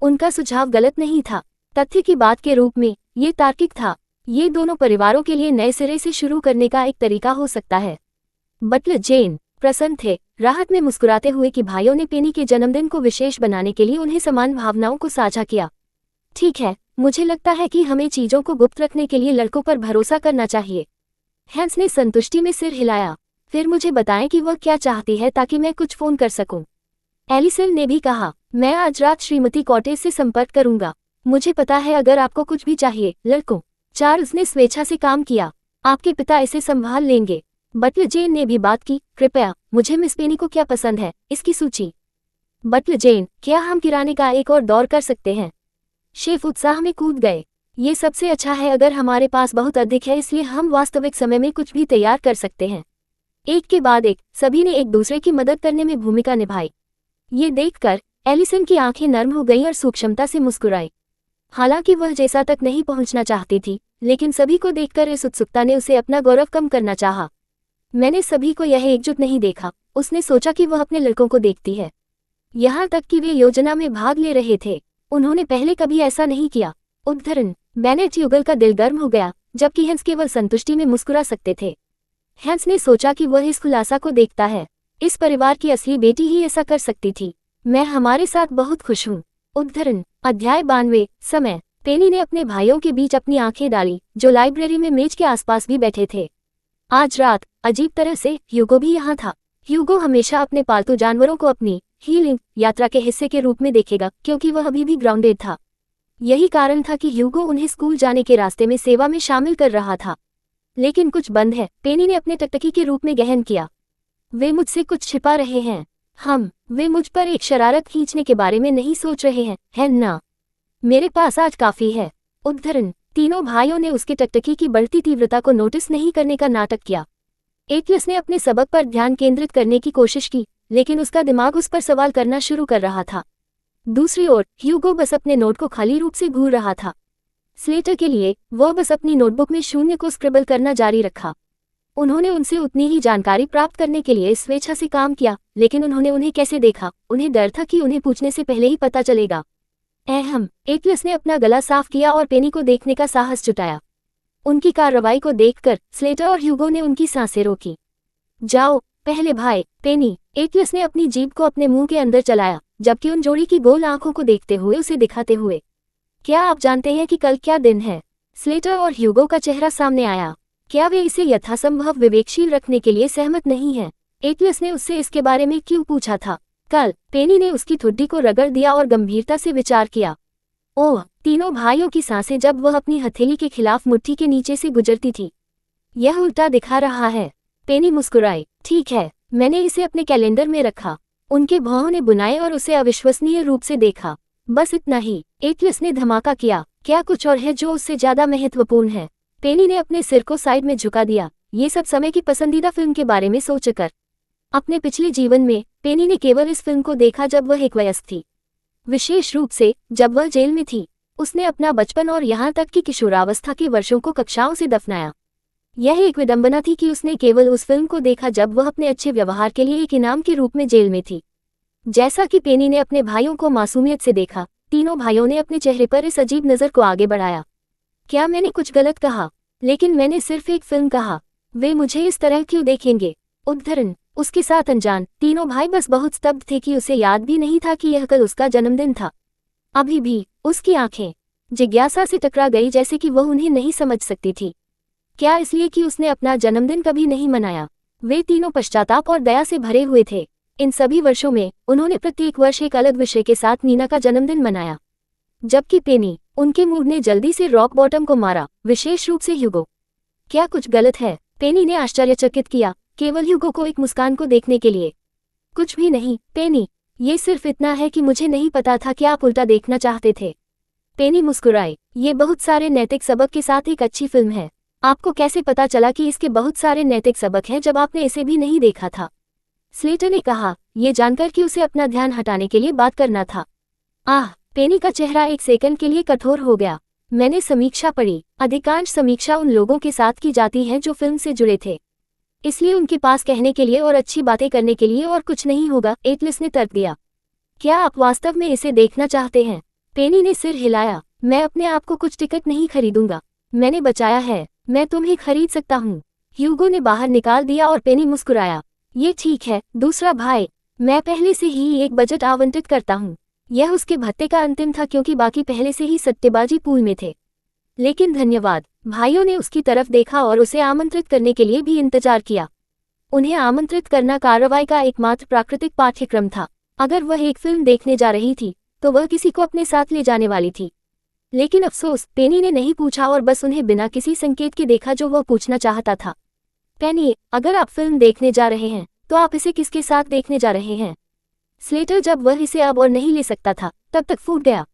उनका सुझाव गलत नहीं था। तथ्य की बात के रूप में ये तार्किक था। ये दोनों परिवारों के लिए नए सिरे से शुरू करने का एक तरीका हो सकता है। बटलर जेन प्रसन्न थे, राहत में मुस्कुराते हुए कि भाइयों ने पेनी के जन्मदिन को विशेष बनाने के लिए उन्हें समान भावनाओं को साझा किया। ठीक है, मुझे लगता है कि हमें चीजों को गुप्त रखने के लिए लड़कों पर भरोसा करना चाहिए। हैंस ने संतुष्टि में सिर हिलाया। फिर मुझे बताएं कि वह क्या चाहती है ताकि मैं कुछ फोन कर सकूं। एलिसन ने भी कहा, मैं आज रात श्रीमती कॉटेज से संपर्क करूंगा। मुझे पता है अगर आपको कुछ भी चाहिए, लड़कों। चार्ल्स ने स्वेच्छा से काम किया। आपके पिता इसे संभाल लेंगे। बटलर जेन ने भी बात की, कृपया मुझे मिस पेनी को क्या पसंद है, इसकी सूची। बटलर जेन, क्या हम किराने का एक और दौर कर सकते हैं? शेफ उत्साह में कूद गए। ये सबसे अच्छा है अगर हमारे पास बहुत अधिक है, इसलिए हम वास्तविक समय में कुछ भी तैयार कर सकते हैं। एक के बाद एक सभी ने एक दूसरे की मदद करने में भूमिका निभाई। ये देखकर एलिसन की आंखें नर्म हो गईं और सूक्ष्मता से मुस्कुराई। हालांकि वह जैसा तक नहीं पहुंचना चाहती थी, लेकिन सभी को देखकर इस उत्सुकता ने उसे अपना गौरव कम करना चाहा। मैंने सभी को यह एकजुट नहीं देखा, उसने सोचा कि वह अपने लड़कों को देखती है। यहाँ तक कि वे योजना में भाग ले रहे थे, उन्होंने पहले कभी ऐसा नहीं किया। उद्धरण बेनेट युगल का दिल गर्म हो गया, जबकि हैंस केवल संतुष्टि में मुस्कुरा सकते थे। हैंस ने सोचा कि वह इस खुलासा को देखता है। इस परिवार की असली बेटी ही ऐसा कर सकती थी। मैं हमारे साथ बहुत खुश हूँ। उद्धरण अध्याय 92 समय पेनी ने अपने भाइयों के बीच अपनी आंखें डाली, जो लाइब्रेरी में मेज के आसपास भी बैठे थे। आज रात अजीब तरह से ह्यूगो भी यहाँ था। ह्यूगो हमेशा अपने पालतू जानवरों को अपनी हीलिंग यात्रा के हिस्से के रूप में देखेगा, क्योंकि वह अभी भी ग्राउंडेड था। यही कारण था कि ह्यूगो उन्हें स्कूल जाने के रास्ते में सेवा में शामिल कर रहा था। लेकिन कुछ बंद है, पेनी ने अपने टकटकी के रूप में गहन किया। वे मुझसे कुछ छिपा रहे हैं। वे मुझ पर एक शरारत खींचने के बारे में नहीं सोच रहे हैं, है ना? मेरे पास आज काफी है। उद्धरण तीनों भाइयों ने उसके टकटकी की बढ़ती तीव्रता को नोटिस नहीं करने का नाटक किया। एटलस ने अपने सबक पर ध्यान केंद्रित करने की कोशिश की, लेकिन उसका दिमाग उस पर सवाल करना शुरू कर रहा था। दूसरी ओर ह्यूगो बस अपने नोट को खाली रूप से घूर रहा था। स्लेटर के लिए वह बस अपनी नोटबुक में शून्य को स्क्रिबल करना जारी रखा। उन्होंने उनसे उतनी ही जानकारी प्राप्त करने के लिए स्वेच्छा से काम किया, लेकिन उन्होंने उन्हें कैसे देखा? उन्हें डर था कि उन्हें पूछने से पहले ही पता चलेगा। एटलस ने अपना गला साफ किया और पेनी को देखने का साहस जुटाया। उनकी कार्रवाई को देखकर स्लेटर और ह्यूगो ने उनकी सांसें रोकी। जाओ पहले भाई, पेनी। एटलस ने अपनी जीभ को अपने मुंह के अंदर चलाया, जबकि उन जोड़ी की गोल आंखों को देखते हुए उसे दिखाते हुए। क्या आप जानते हैं कि कल क्या दिन है? स्लेटर और ह्यूगो का चेहरा सामने आया। क्या वे इसे यथासंभव विवेकशील रखने के लिए सहमत नहीं हैं? एटलस ने उससे इसके बारे में क्यों पूछा था? कल। पेनी ने उसकी ठुड्डी को रगड़ दिया और गंभीरता से विचार किया। ओह, तीनों भाइयों की सांसें जब वह अपनी हथेली के खिलाफ मुट्ठी के नीचे से गुजरती थी। यह उल्टा दिखा रहा है। पेनी मुस्कुराई। ठीक है, मैंने इसे अपने कैलेंडर में रखा। उनके भौहों ने बुनाए और उसे अविश्वसनीय रूप से देखा। बस इतना ही। एटलस ने धमाका किया। क्या कुछ और है जो उससे ज्यादा महत्वपूर्ण है? पेनी ने अपने सिर को साइड में झुका दिया, ये सब समय की पसंदीदा फिल्म के बारे में सोचकर। अपने पिछले जीवन में पेनी ने केवल इस फिल्म को देखा जब वह एक वयस्क थी, विशेष रूप से जब वह जेल में थी। उसने अपना बचपन और यहाँ तक कि किशोरावस्था के वर्षों को कक्षाओं से दफनाया। यह एक विडंबना थी कि उसने केवल उस फिल्म को देखा जब वह अपने अच्छे व्यवहार के लिए एक इनाम के रूप में जेल में थी। जैसा कि पेनी ने अपने भाइयों को मासूमियत से देखा, तीनों भाइयों ने अपने चेहरे पर इस अजीब नज़र को आगे बढ़ाया। क्या मैंने कुछ गलत कहा? लेकिन मैंने सिर्फ एक फिल्म कहा। वे मुझे इस तरह क्यों देखेंगे? उद्धरण उसके साथ अनजान तीनों भाई बस बहुत स्तब्ध थे कि उसे याद भी नहीं था कि यह कल उसका जन्मदिन था। अभी भी उसकी आंखें जिज्ञासा से टकरा गई, जैसे कि वह उन्हें नहीं समझ सकती थी। क्या इसलिए कि उसने अपना जन्मदिन कभी नहीं मनाया? वे तीनों पश्चाताप और दया से भरे हुए थे। इन सभी वर्षों में उन्होंने प्रत्येक वर्ष एक अलग विषय के साथ नीना का जन्मदिन मनाया, जबकि पेनी, उनके मूड ने जल्दी से रॉक बॉटम को मारा, विशेष रूप से ह्यूगो। क्या कुछ गलत है? पेनी ने आश्चर्यचकित किया, केवल ह्यूगो को एक मुस्कान को देखने के लिए। कुछ भी नहीं पेनी, ये सिर्फ इतना है कि मुझे नहीं पता था कि आप उल्टा देखना चाहते थे। पेनी मुस्कुराई। ये बहुत सारे नैतिक सबक के साथ एक अच्छी फिल्म है। आपको कैसे पता चला कि इसके बहुत सारे नैतिक सबक हैं जब आपने इसे भी नहीं देखा था? स्लेटर ने कहा, ये जानकर कि उसे अपना ध्यान हटाने के लिए बात करना था। पेनी का चेहरा एक सेकंड के लिए कठोर हो गया। मैंने समीक्षा पढ़ी। अधिकांश समीक्षा उन लोगों के साथ की जाती हैं जो फिल्म से जुड़े थे, इसलिए उनके पास कहने के लिए और अच्छी बातें करने के लिए और कुछ नहीं होगा। एटलस ने तर्क दिया। क्या आप वास्तव में इसे देखना चाहते हैं? पेनी ने सिर हिलाया। मैं अपने आप को कुछ टिकट नहीं खरीदूंगा। मैंने बचाया है। मैं तुम्हें खरीद सकता हूँ। ह्यूगो ने बाहर निकाल दिया और पेनी मुस्कुराया। ये ठीक है दूसरा भाई, मैं पहले से ही एक बजट आवंटित करता हूँ। यह उसके भत्ते का अंतिम था क्योंकि बाकी पहले से ही सट्टेबाजी पूल में थे। लेकिन धन्यवाद। भाइयों ने उसकी तरफ देखा और उसे आमंत्रित करने के लिए भी इंतजार किया। उन्हें आमंत्रित करना कार्रवाई का एकमात्र प्राकृतिक पाठ्यक्रम था। अगर वह एक फिल्म देखने जा रही थी तो वह किसी को अपने साथ ले जाने वाली थी। लेकिन अफसोस, पेनी ने नहीं पूछा और बस उन्हें बिना किसी संकेत के देखा जो वह पूछना चाहता था। पेनी, अगर आप फिल्म देखने जा रहे हैं तो आप इसे किसके साथ देखने जा रहे हैं? स्लेटर जब वह इसे अब और नहीं ले सकता था तब तक फूट गया।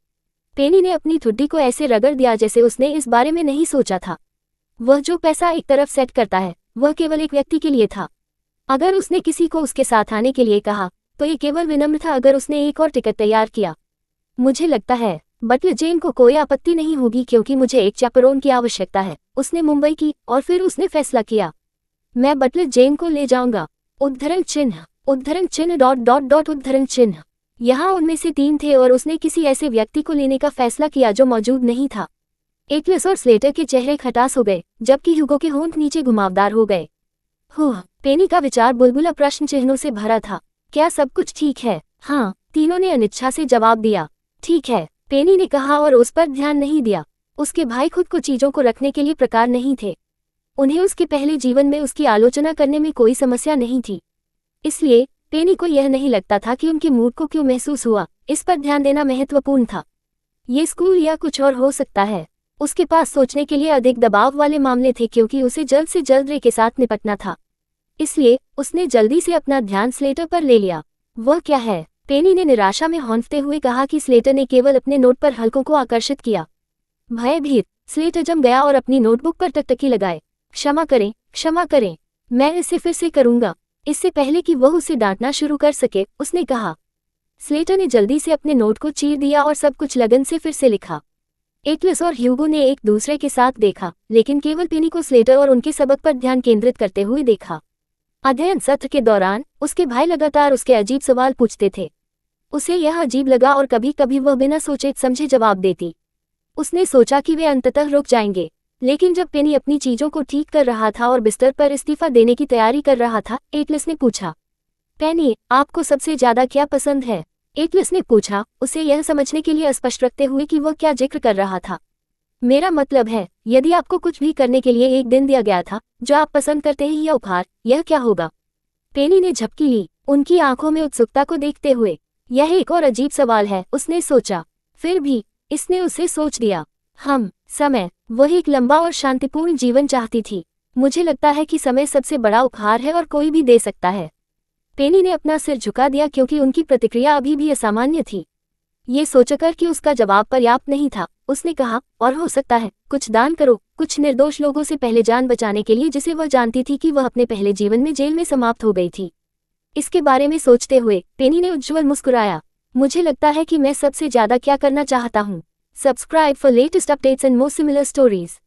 पेनी ने अपनी ठुड्डी को ऐसे रगड़ दिया जैसे उसने इस बारे में नहीं सोचा था। वह जो पैसा एक तरफ सेट करता है वह केवल एक व्यक्ति के लिए था। अगर उसने किसी को उसके साथ आने के लिए कहा तो ये केवल विनम्र था। अगर उसने एक और टिकट तैयार किया, मुझे लगता है बटलर जेन को कोई आपत्ति नहीं होगी क्योंकि मुझे एक चैपरोन की आवश्यकता है, उसने मुंबई की। और फिर उसने फैसला किया, मैं बटलर जेन को ले जाऊंगा। उद्धरण चिन्ह उद्धरण चिन्ह। यहाँ उनमें से 3 थे और उसने किसी ऐसे व्यक्ति को लेने का फैसला किया जो मौजूद नहीं था। एकलिस और स्लेटर के चेहरे खटास हो गए जबकि ह्यूगो के होंठ नीचे घुमावदार हो गए। पेनी का विचार बुलबुला प्रश्न चिन्हों से भरा था। क्या सब कुछ ठीक है? हाँ, तीनों ने अनिच्छा से जवाब दिया। ठीक है, पेनी ने कहा और उस पर ध्यान नहीं दिया। उसके भाई खुद को चीजों को रखने के लिए प्रकार नहीं थे। उन्हें उसके पहले जीवन में उसकी आलोचना करने में कोई समस्या नहीं थी। इसलिए पेनी को यह नहीं लगता था कि उनके मूड को क्यों महसूस हुआ। इस पर ध्यान देना महत्वपूर्ण था। ये स्कूल या कुछ और हो सकता है। उसके पास सोचने के लिए अधिक दबाव वाले मामले थे क्योंकि उसे जल्द से जल्द रे के साथ निपटना था। इसलिए उसने जल्दी से अपना ध्यान स्लेटर पर ले लिया। वह क्या है? पेनी ने निराशा में हौंफते हुए कहा कि स्लेटर ने केवल अपने नोट पर हल्कों को आकर्षित किया। भयभीत, स्लेटर जम गया और अपनी नोटबुक पर टकटकी लगाए। क्षमा करें, मैं इसे फिर से करूंगा। इससे पहले कि वह उसे डांटना शुरू कर सके, उसने कहा। स्लेटर ने जल्दी से अपने नोट को चीर दिया और सब कुछ लगन से फिर से लिखा। एकलिस और ह्यूगो ने एक दूसरे के साथ देखा, लेकिन केवल पेनी को स्लेटर और उनके सबक पर ध्यान केंद्रित करते हुए देखा। अध्ययन सत्र के दौरान उसके भाई लगातार उसके अजीब सवाल पूछते थे। उसे यह अजीब लगा और कभी कभी वह बिना सोचे समझे जवाब देती। उसने सोचा कि वे अंततः रुक जाएंगे, लेकिन जब पेनी अपनी चीजों को ठीक कर रहा था और बिस्तर पर इस्तीफा देने की तैयारी कर रहा था, एकलिस ने पूछा, पेनी, आपको सबसे ज्यादा क्या पसंद है? एकलिस ने पूछा, उसे यह समझने के लिए अस्पष्ट रखते हुए कि वह क्या जिक्र कर रहा था। मेरा मतलब है, यदि आपको कुछ भी करने के लिए एक दिन दिया गया था जो आप पसंद करते हैं या उपहार, यह क्या होगा? पेनी ने झपकी ली, उनकी आंखों में उत्सुकता को देखते हुए। यह एक और अजीब सवाल है, उसने सोचा। फिर भी इसने उसे सोच दिया। समय। वह एक लंबा और शांतिपूर्ण जीवन चाहती थी। मुझे लगता है कि समय सबसे बड़ा उपहार है और कोई भी दे सकता है। पेनी ने अपना सिर झुका दिया क्योंकि उनकी प्रतिक्रिया अभी भी असामान्य थी। ये सोचकर कि उसका जवाब पर्याप्त नहीं था, उसने कहा, और हो सकता है कुछ दान करो, कुछ निर्दोष लोगों से पहले जान बचाने के लिए जिसे वह जानती थी कि वह अपने पहले जीवन में जेल में समाप्त हो गई थी। इसके बारे में सोचते हुए पेनी ने उज्ज्वल मुस्कुराया। मुझे लगता है कि मैं सबसे ज्यादा क्या करना चाहता हूँ। Subscribe for latest updates and more similar stories.